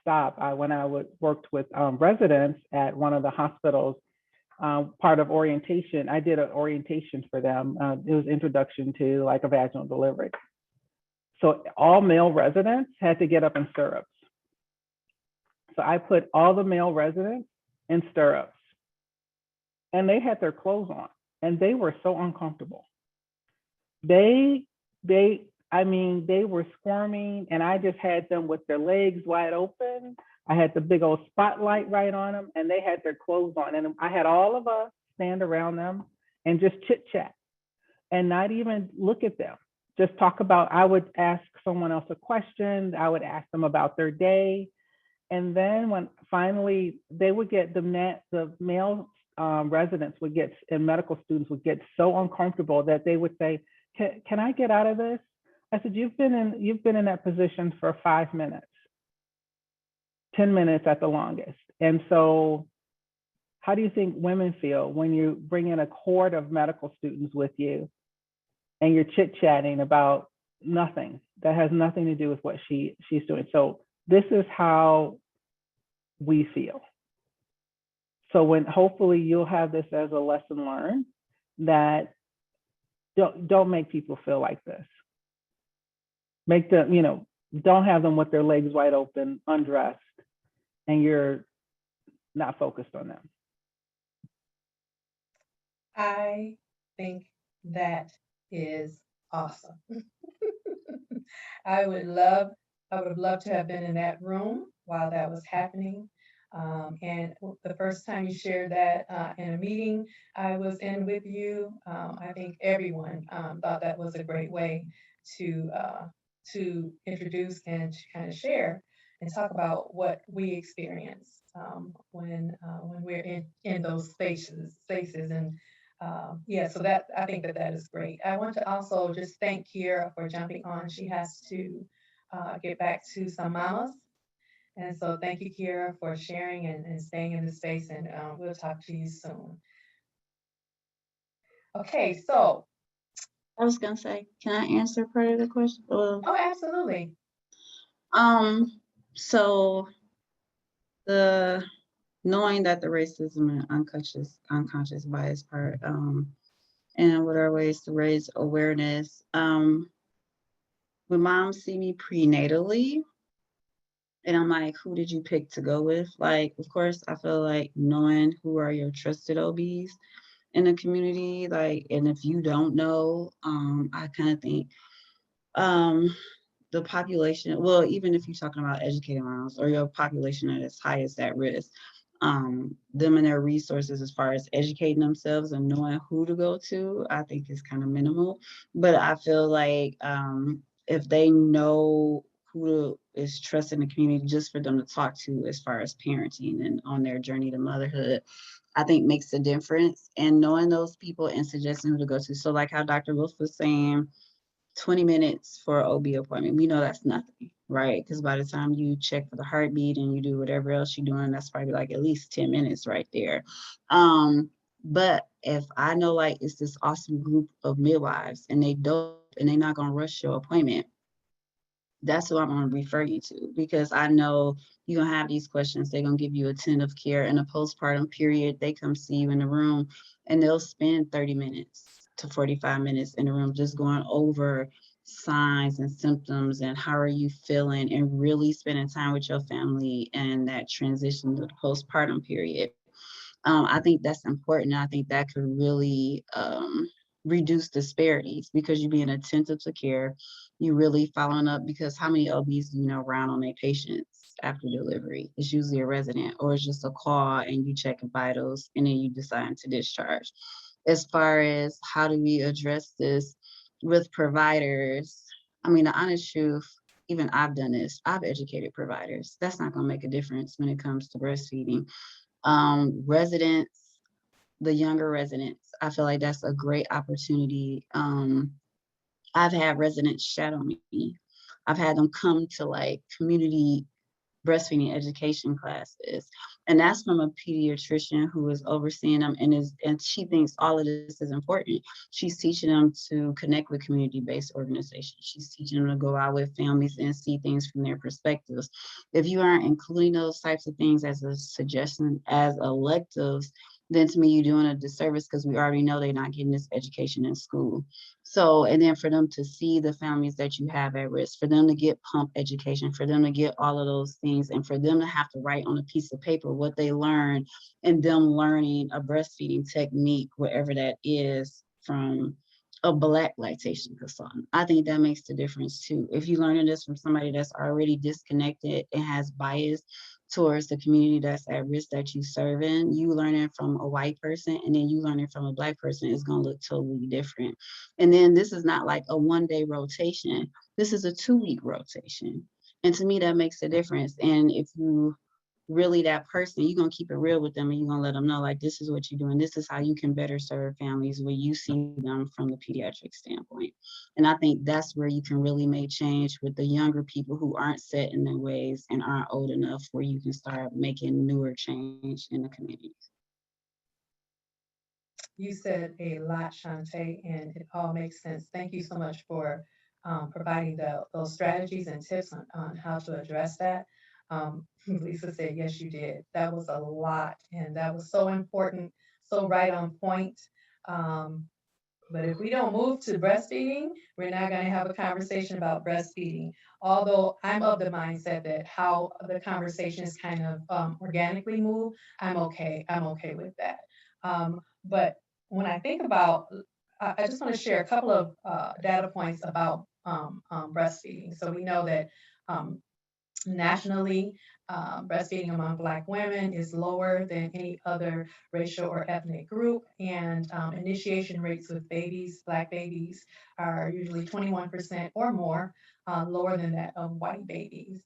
stopped, when I worked with residents at one of the hospitals, part of orientation, I did an orientation for them. It was introduction to like a vaginal delivery. So all male residents had to get up in stirrups. So I put all the male residents in stirrups and they had their clothes on and they were so uncomfortable. I I mean, they were squirming, and I just had them with their legs wide open. I had the big old spotlight right on them, and they had their clothes on. And I had all of us stand around them and just chit chat and not even look at them. Just talk about, I would ask someone else a question. I would ask them about their day. And then when finally they would get, the male residents would get, and medical students would get so uncomfortable that they would say, can I get out of this? I said, you've been in that position for 5 minutes, 10 minutes at the longest. And so how do you think women feel when you bring in a cohort of medical students with you and you're chit-chatting about nothing that has nothing to do with what she's doing? So this is how we feel. So when hopefully you'll have this as a lesson learned, that don't make people feel like this. Make them, don't have them with their legs wide open, undressed, and you're not focused on them. I think that is awesome. I would have loved to have been in that room while that was happening. And the first time you shared that in a meeting I was in with you, I think everyone thought that was a great way to introduce and to kind of share and talk about what we experience when we're in those spaces. And yeah, so that, I think that is great. I want to also just thank Kiera for jumping on. She has to get back to some mamas. And so thank you, Kiera, for sharing and staying in the space, and we'll talk to you soon. Okay, so. I was gonna say, can I answer part of the question? Oh, absolutely. So the knowing that the racism and unconscious bias part, and what are ways to raise awareness. When moms see me prenatally, and I'm like, who did you pick to go with? Like, of course, I feel like knowing who are your trusted OBs in the community, like, and if you don't know, I kind of think the population, well, even if you're talking about educated moms or your population that is highest at risk, them and their resources as far as educating themselves and knowing who to go to, I think is kind of minimal. But I feel like if they know who is trusted in the community just for them to talk to as far as parenting and on their journey to motherhood, I think makes a difference. And knowing those people and suggesting who to go to. So like how Dr. Wolf was saying, 20 minutes for an OB appointment, we know that's nothing, right? Because by the time you check for the heartbeat and you do whatever else you're doing, that's probably like at least 10 minutes right there. But if I know like it's this awesome group of midwives and they're not gonna rush your appointment, that's who I'm gonna refer you to, because I know you're gonna have these questions. They're gonna give you attentive care. In a postpartum period, they come see you in the room and they'll spend 30 minutes to 45 minutes in the room just going over signs and symptoms and how are you feeling, and really spending time with your family and that transition to the postpartum period. I think that's important. I think that could really reduce disparities, because you're being attentive to care, you really following up, because how many OBs do you know around on their patients after delivery? It's usually a resident, or it's just a call and you check vitals and then you decide to discharge. As far as how do we address this with providers, I mean, the honest truth, even I've done this, I've educated providers. That's not gonna make a difference when it comes to breastfeeding. Residents, the younger residents, I feel like that's a great opportunity. I've had residents shadow me. I've had them come to like community breastfeeding education classes, and that's from a pediatrician who is overseeing them, and she thinks all of this is important. She's teaching them to connect with community-based organizations. She's teaching them to go out with families and see things from their perspectives. If you aren't including those types of things as a suggestion, as electives, then to me you're doing a disservice, because we already know they're not getting this education in school. So, and then for them to see the families that you have at risk, for them to get pump education, for them to get all of those things, and for them to have to write on a piece of paper what they learned, and them learning a breastfeeding technique, wherever that is, from a Black lactation consultant. I think that makes the difference too. If you're learning this from somebody that's already disconnected and has bias towards the community that's at risk that you serve in, you learning from a white person and then you learning from a Black person is going to look totally different. And then this is not like a 1-day rotation. This is a 2-week rotation. And to me, that makes a difference. And if you really that person, you're going to keep it real with them and you're going to let them know, like, this is what you're doing. This is how you can better serve families where you see them from the pediatric standpoint. And I think that's where you can really make change with the younger people who aren't set in their ways and aren't old enough, where you can start making newer change in the community. You said a lot, Shantae, and it all makes sense. Thank you so much for providing those strategies and tips on how to address that. Lisa said, yes, you did. That was a lot, and that was so important, so right on point. But if we don't move to breastfeeding, we're not going to have a conversation about breastfeeding. Although I'm of the mindset that how the conversations kind of organically move, I'm okay. I'm okay with that. But when I think about, I just want to share a couple of data points about breastfeeding. So we know that nationally, breastfeeding among Black women is lower than any other racial or ethnic group, and initiation rates with babies, Black babies, are usually 21% or more, lower than that of white babies.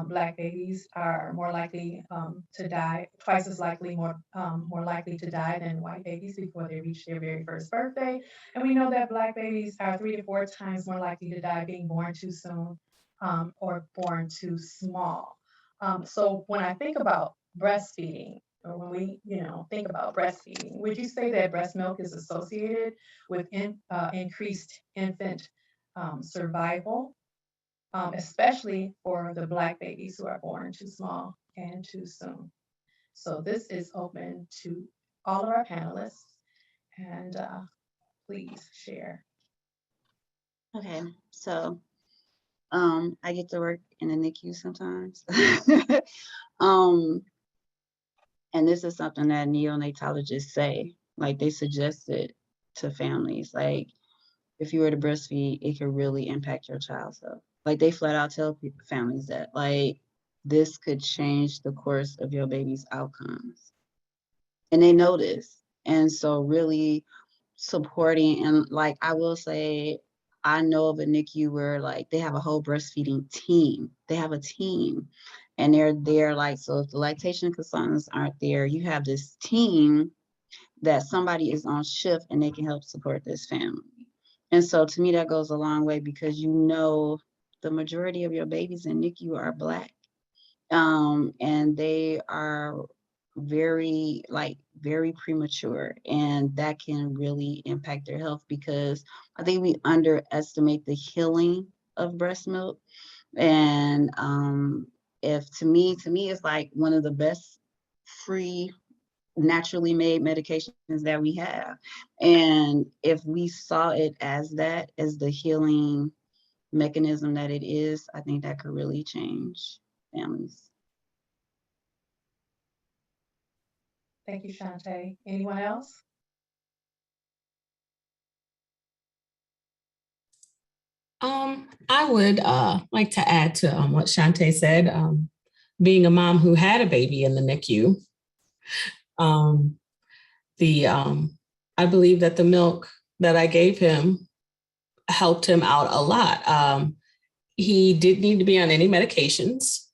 Black babies are more likely to die, twice as likely, more likely to die than white babies before they reach their very first birthday. And we know that Black babies are 3 to 4 times more likely to die being born too soon, or born too small. So when I think about breastfeeding, or when we, think about breastfeeding, would you say that breast milk is associated with increased infant survival, especially for the Black babies who are born too small and too soon? So this is open to all of our panelists, and please share. Okay, so I get to work in the NICU sometimes. And this is something that neonatologists say, like they suggest it to families. Like, if you were to breastfeed, it could really impact your child's health. Like, they flat out tell families that, like, this could change the course of your baby's outcomes. And they know this. And so really supporting, and like, I will say, I know of a NICU where like they have a whole breastfeeding team. They have a team and they're there, like, so if the lactation consultants aren't there, you have this team that somebody is on shift and they can help support this family. And so to me, that goes a long way, because the majority of your babies in NICU are Black. And they are very premature, and that can really impact their health, because I think we underestimate the healing of breast milk. And if to me it's like one of the best free naturally made medications that we have. And if we saw it as that, as the healing mechanism that it is, I think that could really change families. Thank you, Shantae. Anyone else? I would like to add to what Shantae said. Being a mom who had a baby in the NICU, I believe that the milk that I gave him helped him out a lot. He didn't need to be on any medications,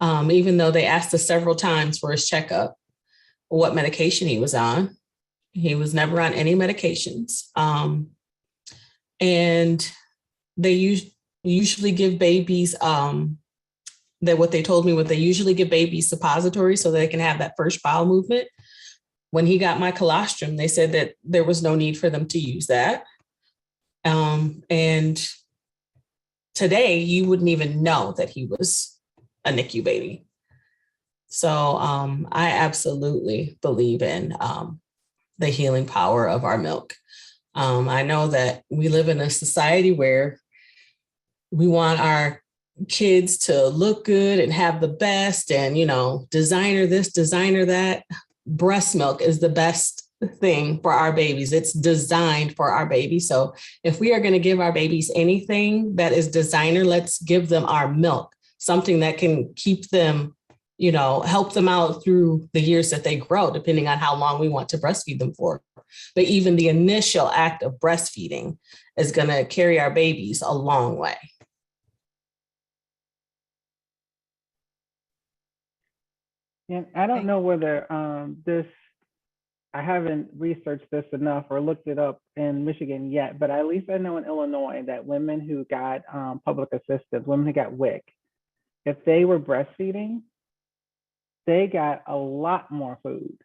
even though they asked us several times for his checkup what medication he was on. He was never on any medications. And they usually give babies, what they usually give babies suppositories so they can have that first bowel movement. When he got my colostrum, they said that there was no need for them to use that. And today you wouldn't even know that he was a NICU baby. So I absolutely believe in the healing power of our milk. I know that we live in a society where we want our kids to look good and have the best and, designer this, designer that. Breast milk is the best thing for our babies. It's designed for our babies. So if we are going to give our babies anything that is designer, let's give them our milk, something that can keep them, help them out through the years that they grow, depending on how long we want to breastfeed them for. But even the initial act of breastfeeding is going to carry our babies a long way. And I don't know whether I haven't researched this enough or looked it up in Michigan yet, but at least I know in Illinois that women who got public assistance, women who got WIC, if they were breastfeeding, they got a lot more food.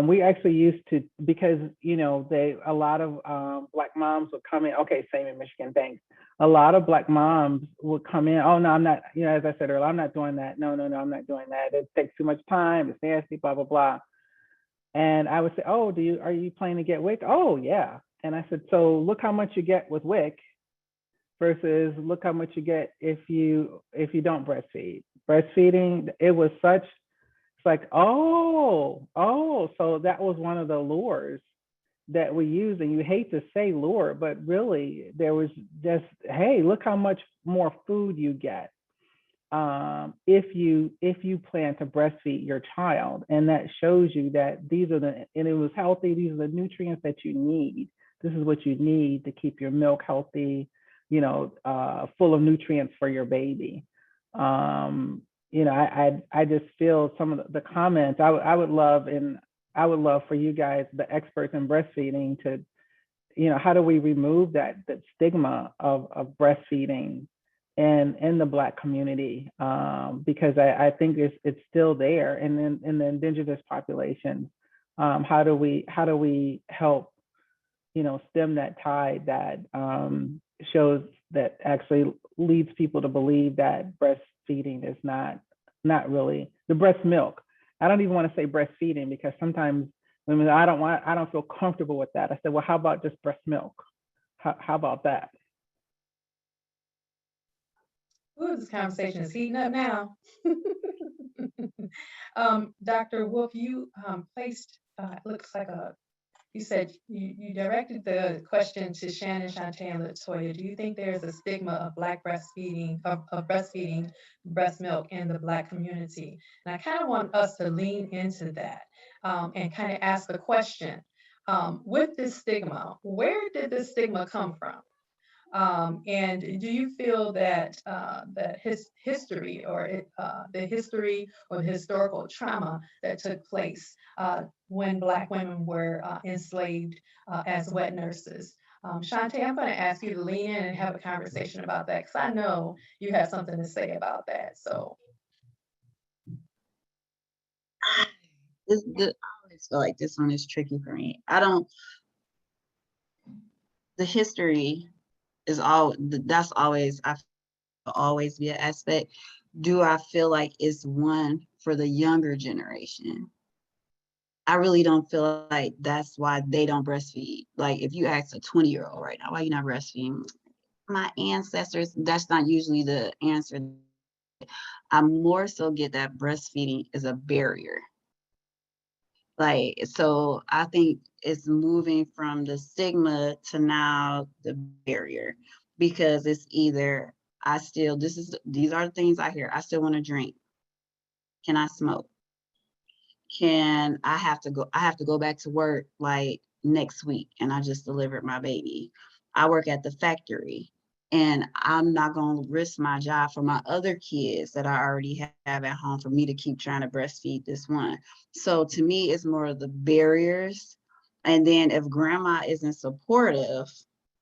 We actually used to, because a lot of Black moms would come in. Okay, same in Michigan, thanks. A lot of Black moms would come in. Oh no, I'm not. As I said earlier, I'm not doing that. No, I'm not doing that. It takes too much time. It's nasty. Blah blah blah. And I would say, oh, are you planning to get WIC? Oh yeah. And I said, so look how much you get with WIC versus look how much you get if you don't breastfeed. Breastfeeding, it was such. It's like, oh, so that was one of the lures that we used. And you hate to say lure, but really there was just, hey, look how much more food you get if you plan to breastfeed your child. And that shows you that and it was healthy, these are the nutrients that you need. This is what you need to keep your milk healthy, full of nutrients for your baby. I just feel some of the comments I would love for you guys, the experts in breastfeeding, to, how do we remove that stigma of breastfeeding in the Black community? Because I think it's still there. And then in the indigenous populations, how do we help, stem that tide that shows that actually leads people to believe that breastfeeding is not really the breast milk. I don't even want to say breastfeeding, because sometimes women, I don't feel comfortable with that. I said, well, how about just breast milk? How about that? Ooh, this conversation is heating up now. Dr. Wolf, you placed, looks like you said you directed the question to Shannon, Shantae, and Latoya. Do you think there's a stigma of Black breastfeeding, of breastfeeding breast milk in the Black community? And I kind of want us to lean into that and kind of ask the question, with this stigma, where did this stigma come from? And do you feel that history or the history or the historical trauma that took place when Black women were enslaved as wet nurses? Shantae, I'm going to ask you to lean in and have a conversation about that, because I know you have something to say about that. So, I always feel like this one is tricky for me. The history is that's always, I feel, always be an aspect. Do I feel like it's one for the younger generation? I really don't feel like that's why they don't breastfeed. Like if you ask a 20-year-old right now, why you not breastfeeding? My ancestors, that's not usually the answer. I more so get that breastfeeding is a barrier. Like, so I think it's moving from the stigma to now the barrier, because it's either these are the things I hear. I still want to drink. Can I smoke? I have to go back to work like next week, and I just delivered my baby. I work at the factory, and I'm not going to risk my job for my other kids that I already have at home for me to keep trying to breastfeed this one. So to me, it's more of the barriers. And then if grandma isn't supportive,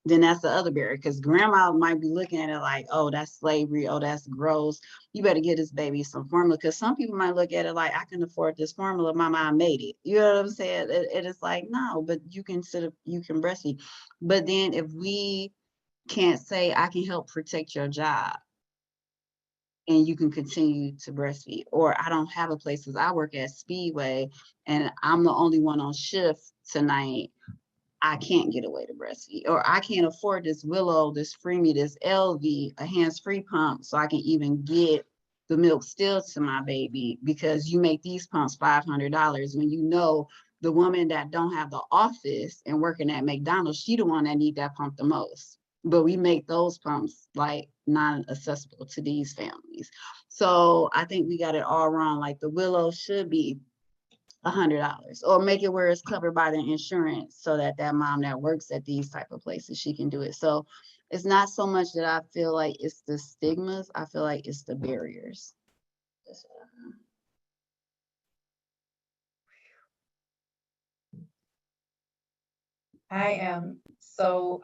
then that's the other barrier, because grandma might be looking at it like, oh, that's slavery. Oh, that's gross. You better get this baby some formula, because some people might look at it like, I can afford this formula. My mom made it. You know what I'm saying? It is like, no, but you can breastfeed. But then if we can't say, I can help protect your job and you can continue to breastfeed, or I don't have a place because I work at Speedway and I'm the only one on shift tonight, I can't get away to breastfeed, or I can't afford this Willow, this Freemy, this LV, a hands-free pump, so I can even get the milk still to my baby because you make these pumps $500 when you know the woman that don't have the office and working at McDonald's, she the one that need that pump the most. But we make those pumps like non-accessible to these families. So I think we got it all wrong. Like the Willow should be $100 or make it where it's covered by the insurance so that that mom that works at these type of places, she can do it. So it's not so much that I feel like it's the stigmas. I feel like it's the barriers. That's what I know. I am so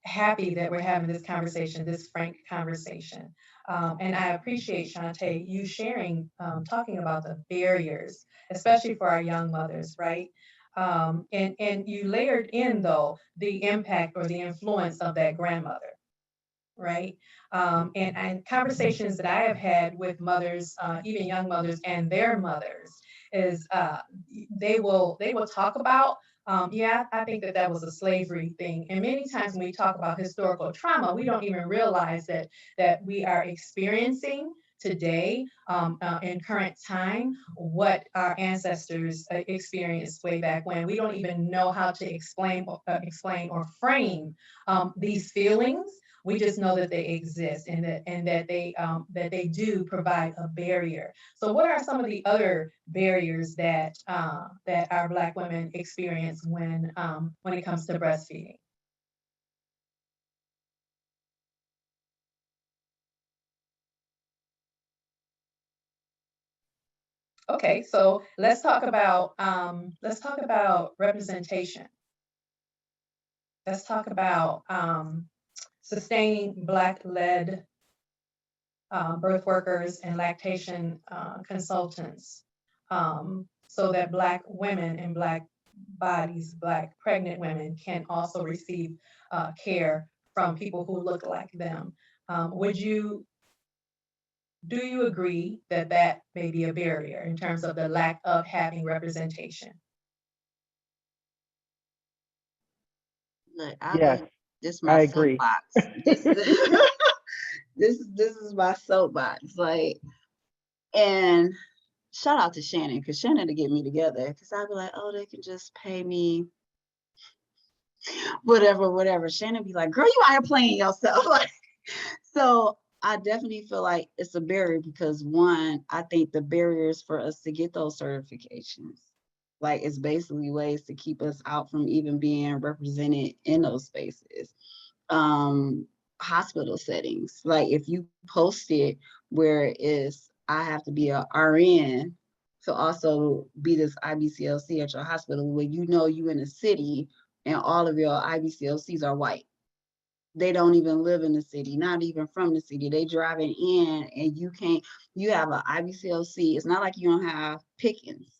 happy that we're having this conversation, this frank conversation. And I appreciate, Shantae, you sharing, talking about the barriers, especially for our young mothers, right? And you layered in, though, the impact or the influence of that grandmother, right? And conversations that I have had with mothers, even young mothers and their mothers, is they will talk about, yeah, I think that that was a slavery thing. And many times when we talk about historical trauma, we don't even realize that we are experiencing today, in current time, what our ancestors experienced way back when. We don't even know how to explain or frame these feelings. We just know that they exist and that they do provide a barrier. So, what are some of the other barriers that that our Black women experience when it comes to breastfeeding? Okay, so let's talk about representation. Let's talk about sustaining Black-led birth workers and lactation consultants, so that Black women and Black bodies, Black pregnant women, can also receive care from people who look like them. Do you agree that that may be a barrier in terms of the lack of having representation? Look, I'll go Yes, ahead. This is I my agree. soapbox. This is my soapbox. Like, and shout out to Shannon, because Shannon to get me together. Because I'd be like, oh, they can just pay me whatever. Shannon be like, girl, you out here playing yourself. Like, so I definitely feel like it's a barrier because one, I think the barriers for us to get those certifications, like it's basically ways to keep us out from even being represented in those spaces. Um, hospital settings, like if you post it where it's I have to be a RN to also be this IBCLC at your hospital, where you know you in a city and all of your IBCLCs are white. They don't even live in the city, not even from the city. They driving in and you can't, you have an IBCLC. It's not like you don't have pickings.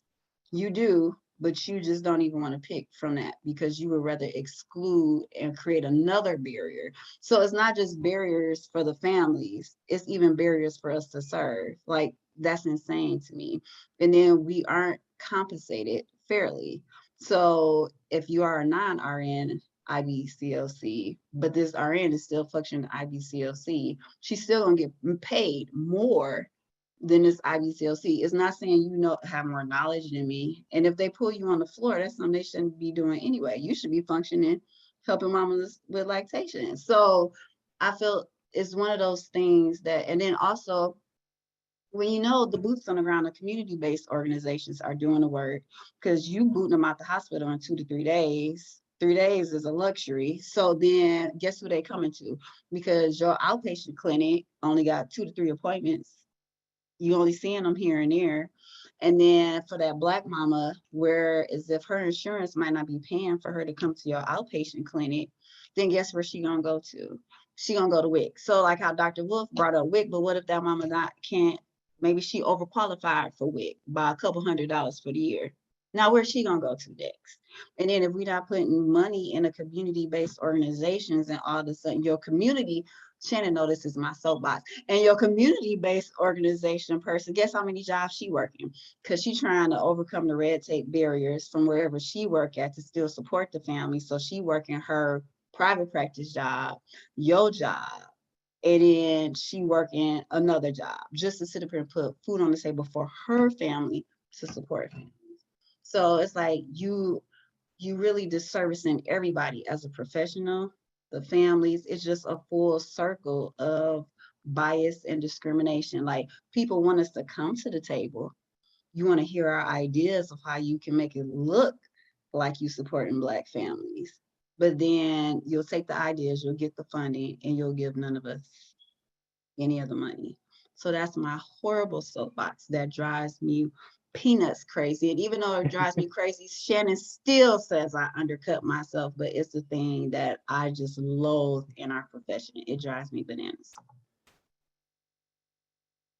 You do, but you just don't even want to pick from that because you would rather exclude and create another barrier. So it's not just barriers for the families, it's even barriers for us to serve. Like that's insane to me. And then we aren't compensated fairly. So if you are a non-RN IBCLC, but this RN is still functioning IBCLC, she's still gonna get paid more than this IBCLC. It's not saying you know have more knowledge than me. And if they pull you on the floor, that's something they shouldn't be doing anyway. You should be functioning, helping mamas with lactation. So I feel it's one of those things that, and then also when you know the boots on the ground, the community-based organizations are doing the work because you booting them out the hospital in 2 to 3 days. 3 days is a luxury. So then guess who they coming to? Because your outpatient clinic only got 2 to 3 appointments. You only seeing them here and there. And then for that Black mama, where as if her insurance might not be paying for her to come to your outpatient clinic, then guess where she gonna go to? She gonna go to WIC. So like how Dr. Wolf brought up WIC, but what if that mama can't, maybe she overqualified for WIC by a couple $100 for the year. Now where's she gonna go to next? And then if we're not putting money in a community-based organizations and all of a sudden your community, Shannon know this is my soapbox, and your community-based organization person, guess how many jobs she working? Because she's trying to overcome the red tape barriers from wherever she work at to still support the family. So she working her private practice job, your job, and then she working another job just to sit up here and put food on the table for her family to support families. So it's like you really disservicing everybody as a professional, the families. It's just a full circle of bias and discrimination. Like, people want us to come to the table. You want to hear our ideas of how you can make it look like you supporting Black families. But then you'll take the ideas, you'll get the funding, and you'll give none of us any of the money. So that's my horrible soapbox that drives me peanuts crazy. And even though it drives me crazy, Shannon still says I undercut myself, but it's the thing that I just loathe in our profession. It drives me bananas.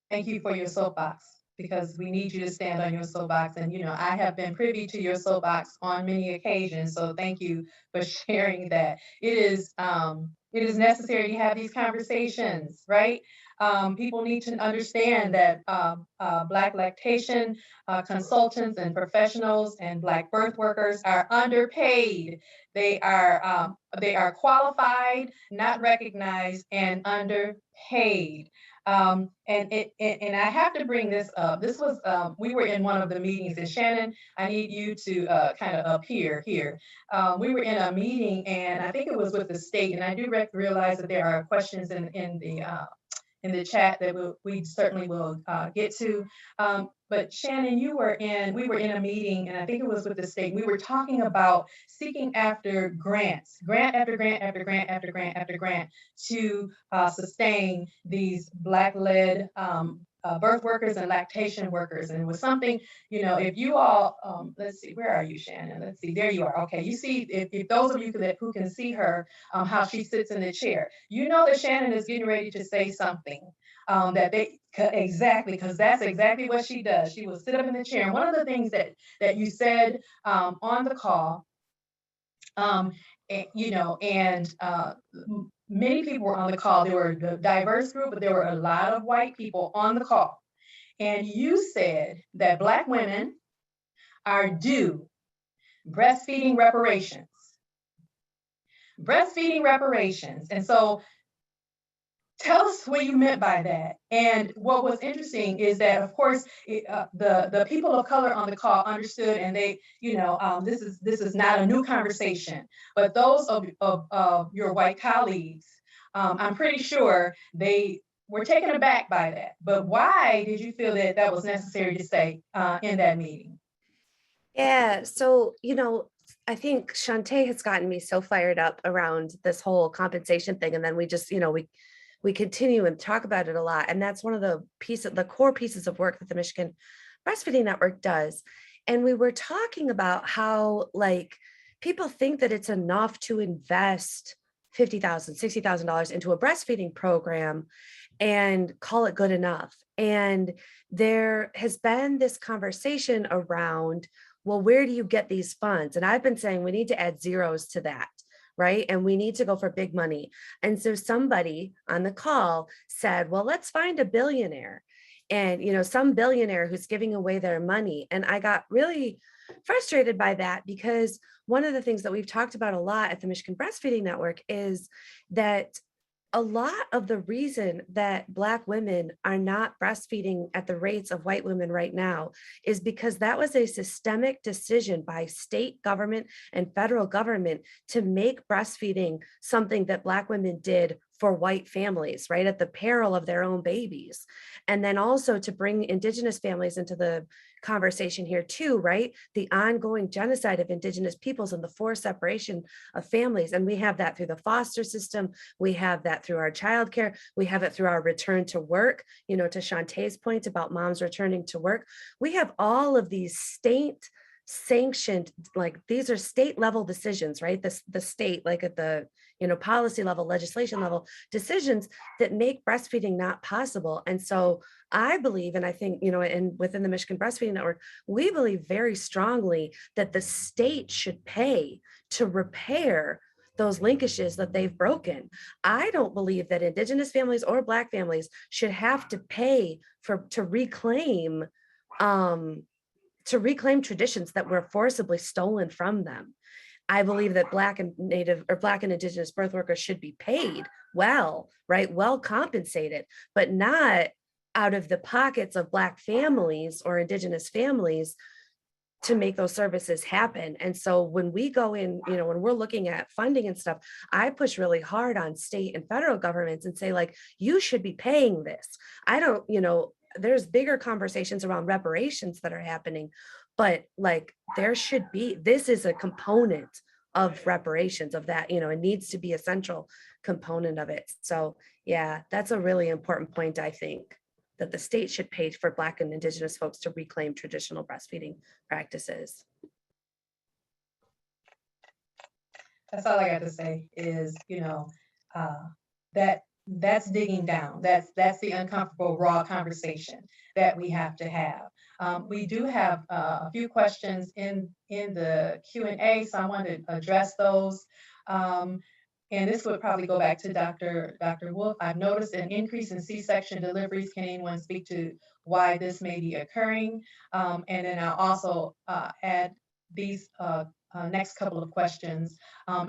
Thank you for your soapbox, because we need you to stand on your soapbox. And, I have been privy to your soapbox on many occasions. So thank you for sharing that. It is necessary to have these conversations, right? People need to understand that Black lactation consultants and professionals and Black birth workers are underpaid. They are qualified, not recognized, and underpaid. And I have to bring this up. This was we were in one of the meetings, and Shannon, I need you to kind of appear here. We were in a meeting, and I think it was with the state, and I do realize that there are questions in the chat that we certainly will get to. But Shannon, we were in a meeting, and I think it was with the state. We were talking about seeking after grants, grant after grant after grant after grant after grant to sustain these Black-led birth workers and lactation workers. And it was something, if you all, let's see, where are you, Shannon? Let's see, there you are. Okay, you see, if those of you who can see her, how she sits in the chair, you know that Shannon is getting ready to say something exactly, because that's exactly what she does. She will sit up in the chair. And one of the things that you said on the call, and many people were on the call. There were a diverse group, but there were a lot of white people on the call. And you said that Black women are due breastfeeding reparations. Breastfeeding reparations. And so tell us what you meant by that. And what was interesting is that, of course, the people of color on the call understood, and they, this is not a new conversation. But those of your white colleagues, I'm pretty sure they were taken aback by that. But why did you feel that that was necessary to say in that meeting? Yeah, so, I think Shantae has gotten me so fired up around this whole compensation thing. And then we just, we continue and talk about it a lot. And that's one of the core pieces of work that the Michigan Breastfeeding Network does. And we were talking about how, like, people think that it's enough to invest $50,000, $60,000 into a breastfeeding program and call it good enough. And there has been this conversation around, well, where do you get these funds? And I've been saying we need to add zeros to that, right? And we need to go for big money. And so somebody on the call said, well, let's find a billionaire, and, some billionaire who's giving away their money. And I got really frustrated by that, because one of the things that we've talked about a lot at the Michigan Breastfeeding Network is that a lot of the reason that Black women are not breastfeeding at the rates of white women right now is because that was a systemic decision by state government and federal government to make breastfeeding something that Black women did for white families, right, at the peril of their own babies. And then also to bring Indigenous families into the conversation here too, right? The ongoing genocide of Indigenous peoples and the forced separation of families. And we have that through the foster system. We have that through our childcare. We have it through our return to work, to Shantae's point about moms returning to work. We have all of these state sanctioned, like, these are state level decisions, right? The state, like at the policy level, legislation level decisions that make breastfeeding not possible. And so I believe, and I think, and within the Michigan Breastfeeding Network, we believe very strongly that the state should pay to repair those linkages that they've broken. I don't believe that Indigenous families or Black families should have to pay to reclaim traditions that were forcibly stolen from them. I believe that Black and Native or Black and Indigenous birth workers should be paid well, right? Well compensated, but not out of the pockets of Black families or Indigenous families to make those services happen. And so when we go in, when we're looking at funding and stuff, I push really hard on state and federal governments and say, like, you should be paying this. I don't, there's bigger conversations around reparations that are happening, but like there should be, this is a component of reparations of that, it needs to be a central component of it. So yeah, that's a really important point, I think, that the state should pay for Black and Indigenous folks to reclaim traditional breastfeeding practices. That's all I got to say is, that's digging down. That's the uncomfortable, raw conversation that we have to have. We do have a few questions in the Q&A, so I want to address those. And this would probably go back to Dr. Wolf. I've noticed an increase in C-section deliveries. Can anyone speak to why this may be occurring? And then I'll also add these next couple of questions.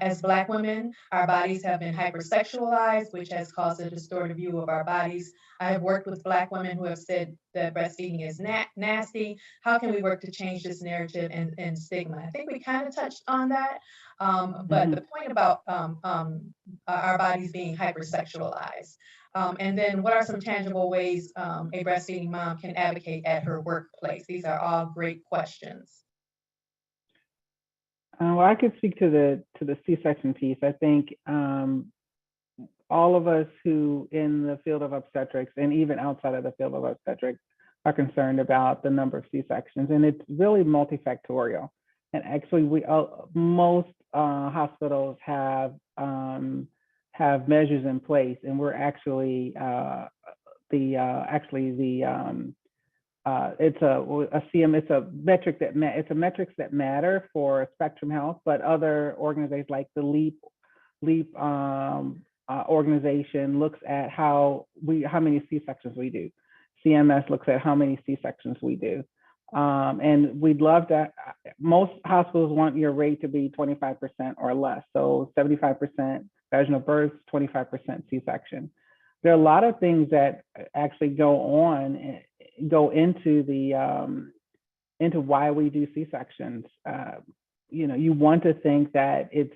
As Black women, our bodies have been hypersexualized, which has caused a distorted view of our bodies. I have worked with Black women who have said that breastfeeding is nasty. How can we work to change this narrative and stigma? I think we kind of touched on that. But the point about our bodies being hypersexualized, and then what are some tangible ways a breastfeeding mom can advocate at her workplace? These are all great questions. Well, I could speak to the C-section piece. I think all of us who in the field of obstetrics and even outside of the field of obstetrics are concerned about the number of C-sections, and it's really multifactorial. And actually, most hospitals have measures in place, and we're actually it's a CM. It's a metric it's a metrics that matter for Spectrum Health, but other organizations like the LEAP organization looks at how many C-sections we do. CMS looks at how many C-sections we do. And we'd love to, most hospitals want your rate to be 25% or less. So 75% vaginal births, 25% C-section. There are a lot of things that actually go into why we do C-sections. You want to think that it's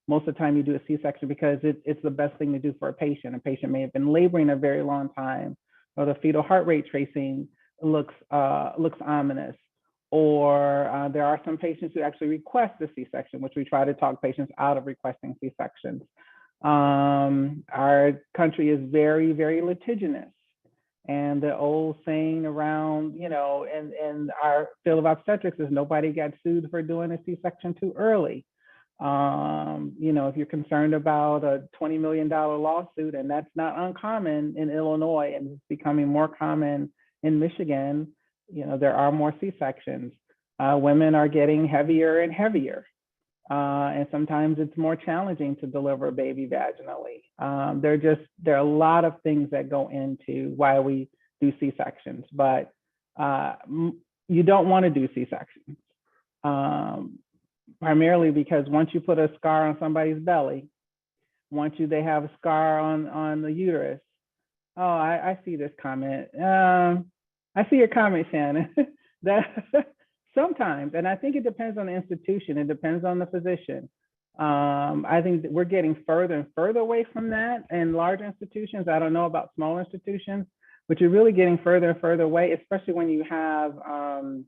most of the time you do a C-section because it's the best thing to do for a patient. A patient may have been laboring a very long time, or the fetal heart rate tracing looks ominous, or there are some patients who actually request a C-section, which we try to talk patients out of requesting C-sections. Our country is very, very litigious, and the old saying around, in our field of obstetrics is nobody got sued for doing a C-section too early. If you're concerned about a $20 million lawsuit, and that's not uncommon in Illinois, and it's becoming more common in Michigan, there are more C-sections. Women are getting heavier and heavier. And sometimes it's more challenging to deliver a baby vaginally. There are a lot of things that go into why we do C-sections, but you don't want to do C-sections. Primarily because once you put a scar on somebody's belly, once they have a scar on the uterus. Oh, I see this comment. I see your comment, Shannon. That sometimes, and I think it depends on the institution. It depends on the physician. I think that we're getting further and further away from that in large institutions. I don't know about small institutions, but you're really getting further and further away, especially when you have a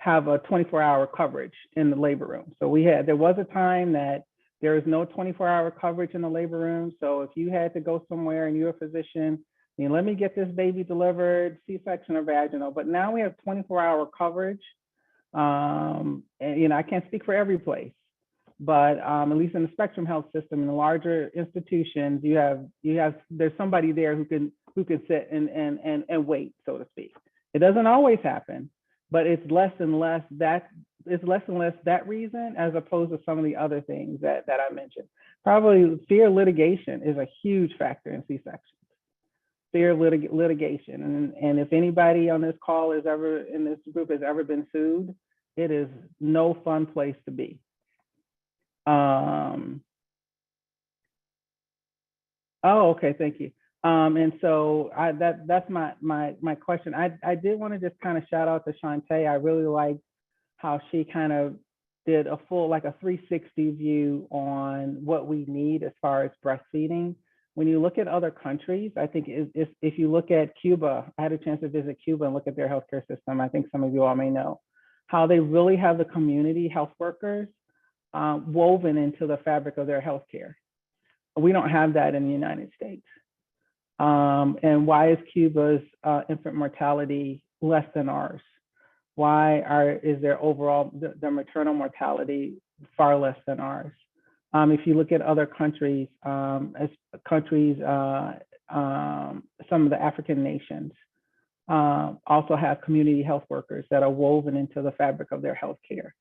24-hour coverage in the labor room. So there was a time that there was no 24-hour coverage in the labor room. So if you had to go somewhere and you're a physician, let me get this baby delivered, C-section or vaginal. But now we have 24-hour coverage. And I can't speak for every place, but at least in the Spectrum Health system, in the larger institutions, there's somebody there who can sit and wait, so to speak. It doesn't always happen, but it's less and less that reason as opposed to some of the other things that I mentioned. Probably fear litigation is a huge factor in C-sections. Fear litigation, and if anybody on this call in this group has ever been sued, it is no fun place to be. Oh, okay, thank you. And so that's my question. I did want to just kind of shout out to Shantae. I really liked how she kind of did a full, like a 360 view on what we need as far as breastfeeding. When you look at other countries, I think if you look at Cuba, I had a chance to visit Cuba and look at their healthcare system. I think some of you all may know how they really have the community health workers woven into the fabric of their healthcare. We don't have that in the United States. And why is Cuba's infant mortality less than ours? Why is their overall, their maternal mortality far less than ours? If you look at other countries, some of the African nations also have community health workers that are woven into the fabric of their healthcare,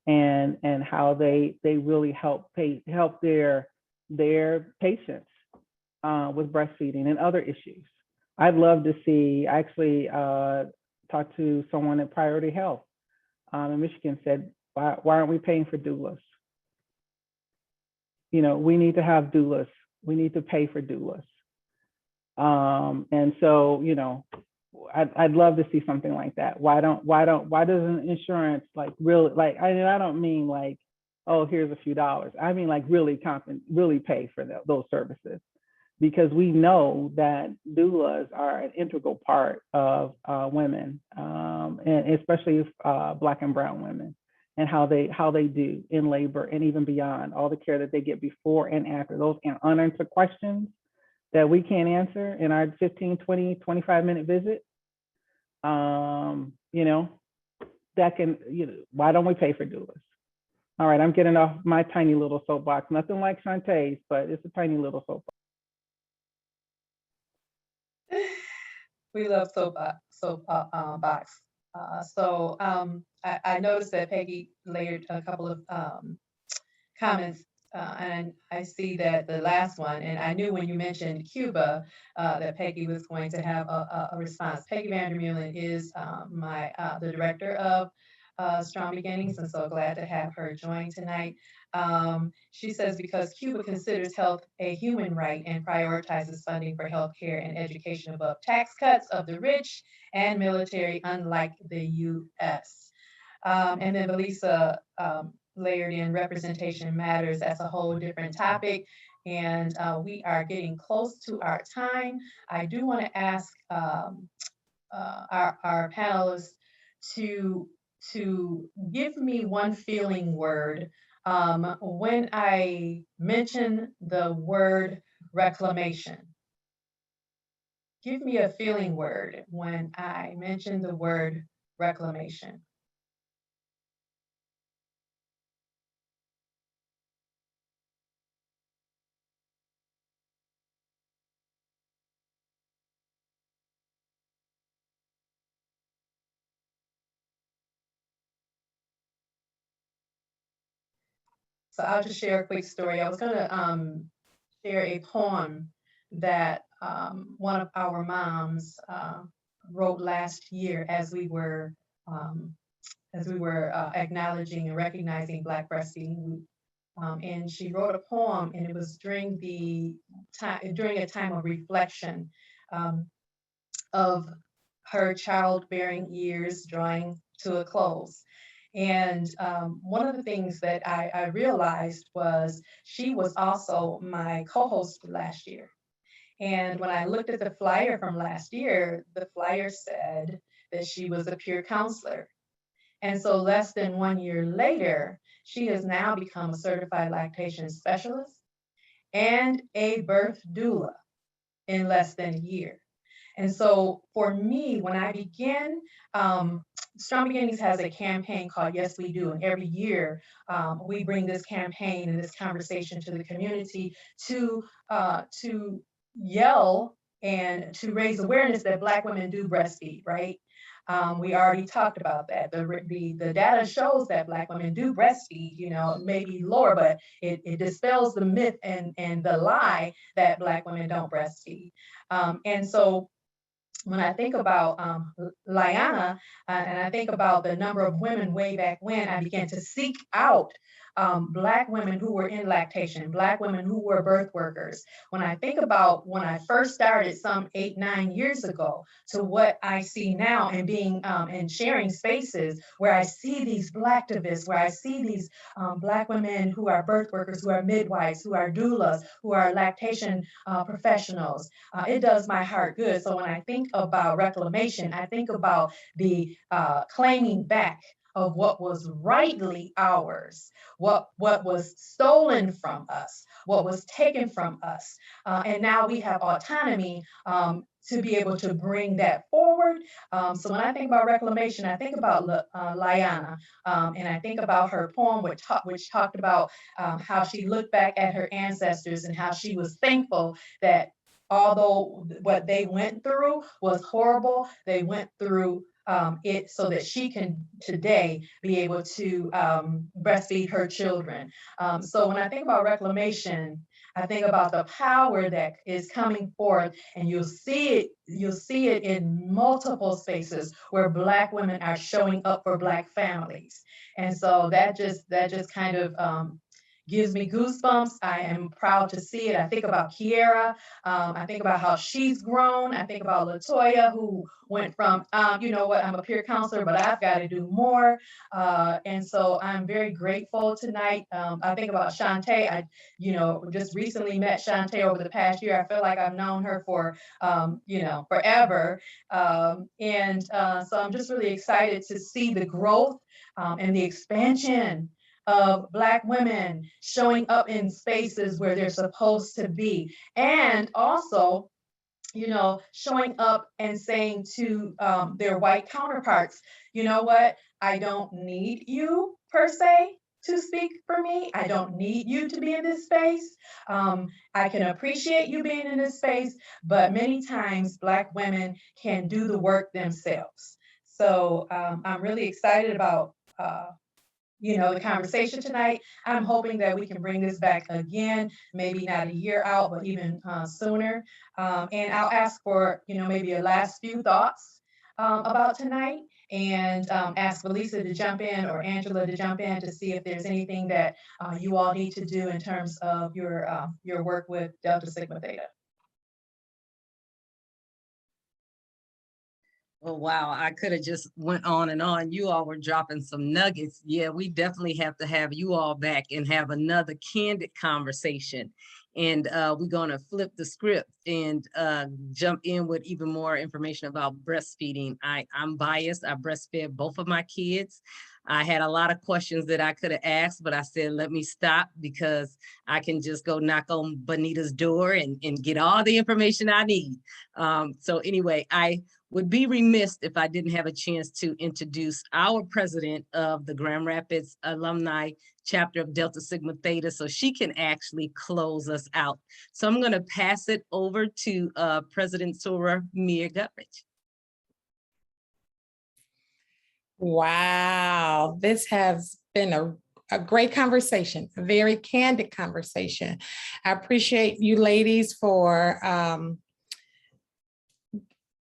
and how they really help their patients with breastfeeding and other issues. I'd love to see, I actually talked to someone at Priority Health in Michigan, said, why aren't we paying for doulas? You know, we need to have doulas. We need to pay for doulas. And so, you know, I'd love to see something like that. Why doesn't insurance like really, like, I don't mean like, oh, here's a few dollars. I mean like really pay for those services, because we know that doulas are an integral part of women, and especially Black and brown women, and how they do in labor and even beyond, all the care that they get before and after, those unanswered questions that we can't answer in our 15, 20, 25-minute visit. You know, that can, you know, why don't we pay for doulas? All right, I'm getting off my tiny little soapbox. Nothing like Shantae's, but it's a tiny little soapbox. We love soapbox. I noticed that Peggy layered a couple of comments, and I see that the last one, and I knew when you mentioned Cuba that Peggy was going to have a response. Peggy Vandermeulen is the director of Strong Beginnings, and so glad to have her join tonight. She says, because Cuba considers health a human right and prioritizes funding for healthcare and education above tax cuts of the rich and military, unlike the U.S. And then Belisa layered in representation matters. That's a whole different topic. And we are getting close to our time. I do want to ask our panelists to give me one feeling word when I mention the word reclamation. Give me a feeling word when I mention the word reclamation. So I'll just share a quick story. I was going to share a poem that one of our moms wrote last year as we were acknowledging and recognizing Black Breastfeeding Week. And she wrote a poem, and it was during a time of reflection of her childbearing years drawing to a close. And one of the things that I realized was she was also my co-host last year. And when I looked at the flyer from last year, the flyer said that she was a peer counselor. And so less than 1 year later, she has now become a certified lactation specialist and a birth doula in less than a year. And so for me, when I begin, Strong Beginnings has a campaign called Yes We Do. And every year we bring this campaign and this conversation to the community to yell and to raise awareness that Black women do breastfeed, right? We already talked about that. The data shows that Black women do breastfeed, you know, maybe lower, but it dispels the myth and the lie that Black women don't breastfeed. And so when I think about Liana, and I think about the number of women way back when, I began to seek out Black women who were in lactation, Black women who were birth workers. When I think about when I first started some 8, 9 years ago to what I see now, and being and sharing spaces where I see these Black activists, where I see these Black women who are birth workers, who are midwives, who are doulas, who are lactation professionals, it does my heart good. So when I think about reclamation, I think about the claiming back of what was rightly ours, what was stolen from us, what was taken from us. And now we have autonomy to be able to bring that forward. So when I think about reclamation, I think about Liana, and I think about her poem, which talked about how she looked back at her ancestors and how she was thankful that although what they went through was horrible, they went through it so that she can today be able to breastfeed her children. So when I think about reclamation, I think about the power that is coming forth, and you'll see it in multiple spaces where Black women are showing up for Black families. And so that just kind of gives me goosebumps. I am proud to see it. I think about Kiera. I think about how she's grown. I think about Latoya, who went from, you know what, I'm a peer counselor, but I've got to do more. And so I'm very grateful tonight. I think about Shantae. I, just recently met Shantae over the past year. I feel like I've known her for, forever. So I'm just really excited to see the growth and the expansion of Black women showing up in spaces where they're supposed to be. And also, showing up and saying to their white counterparts, you know what, I don't need you per se to speak for me. I don't need you to be in this space. I can appreciate you being in this space, but many times Black women can do the work themselves. So I'm really excited about the conversation tonight. I'm hoping that we can bring this back again, maybe not a year out, but even sooner. And I'll ask for, maybe a last few thoughts about tonight, and ask Felisa to jump in, or Angela to jump in, to see if there's anything that you all need to do in terms of your work with Delta Sigma Theta. Oh, wow. I could have just went on and on. You all were dropping some nuggets. Yeah, we definitely have to have you all back and have another candid conversation. And we're going to flip the script and jump in with even more information about breastfeeding. I'm biased. I breastfed both of my kids. I had a lot of questions that I could have asked, but I said, let me stop, because I can just go knock on Bonita's door and get all the information I need. So anyway, I would be remiss if I didn't have a chance to introduce our president of the Grand Rapids Alumni Chapter of Delta Sigma Theta, so she can actually close us out. So I'm going to pass it over to President Sora Mir Guthridge. Wow, this has been a great conversation, a very candid conversation. I appreciate you ladies for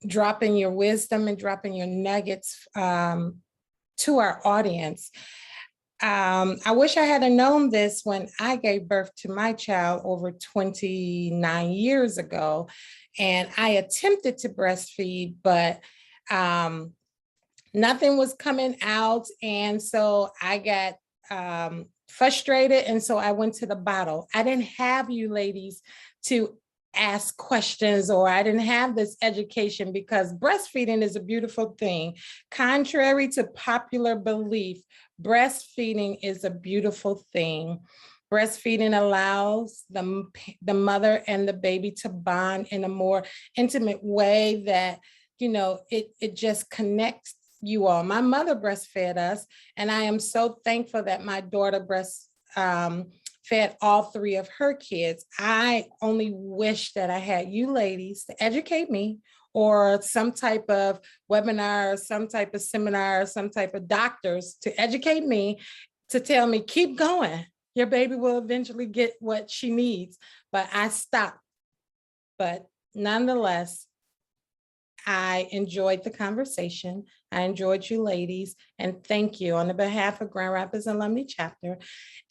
dropping your wisdom and dropping your nuggets to our audience. I wish I had known this when I gave birth to my child over 29 years ago, and I attempted to breastfeed, but nothing was coming out. And so I got frustrated. And so I went to the bottle. I didn't have you ladies to ask questions, or I didn't have this education, because breastfeeding is a beautiful thing. Contrary to popular belief, breastfeeding is a beautiful thing. Breastfeeding allows the mother and the baby to bond in a more intimate way that, it just connects you all. My mother breastfed us, and I am so thankful that my daughter fed all 3 of her kids. I only wish that I had you ladies to educate me, or some type of webinar, or some type of seminar, or some type of doctors to educate me, to tell me, keep going. Your baby will eventually get what she needs. But I stopped. But nonetheless, I enjoyed the conversation. I enjoyed you ladies, and thank you on the behalf of Grand Rapids Alumni Chapter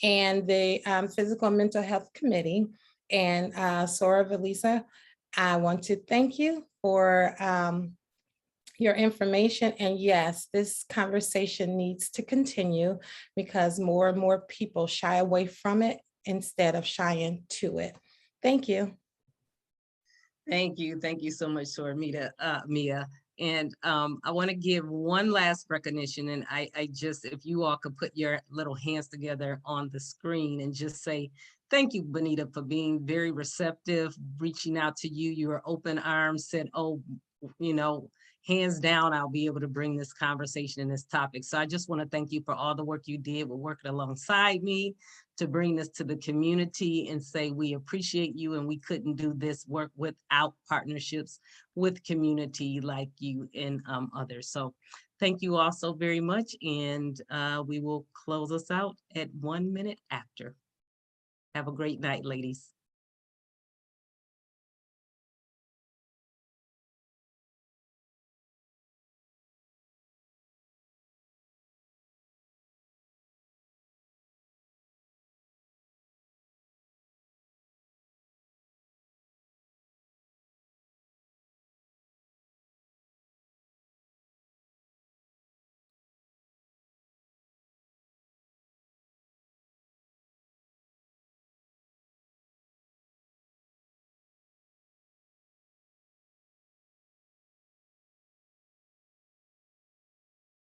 and the Physical and Mental Health Committee and Sora Valisa. I want to thank you for your information. And yes, this conversation needs to continue because more and more people shy away from it instead of shying to it. Thank you. Thank you. Thank you so much, Sora Mia. And I want to give one last recognition. And I just, if you all could put your little hands together on the screen and just say, thank you, Bonita, for being very receptive, reaching out to you. You were open arms, said, oh, you know, hands down, I'll be able to bring this conversation and this topic. So I just want to thank you for all the work you did with working alongside me to bring this to the community and say, we appreciate you and we couldn't do this work without partnerships with community like you and others. So thank you all so very much. And we will close us out at 1 minute after. Have a great night, ladies.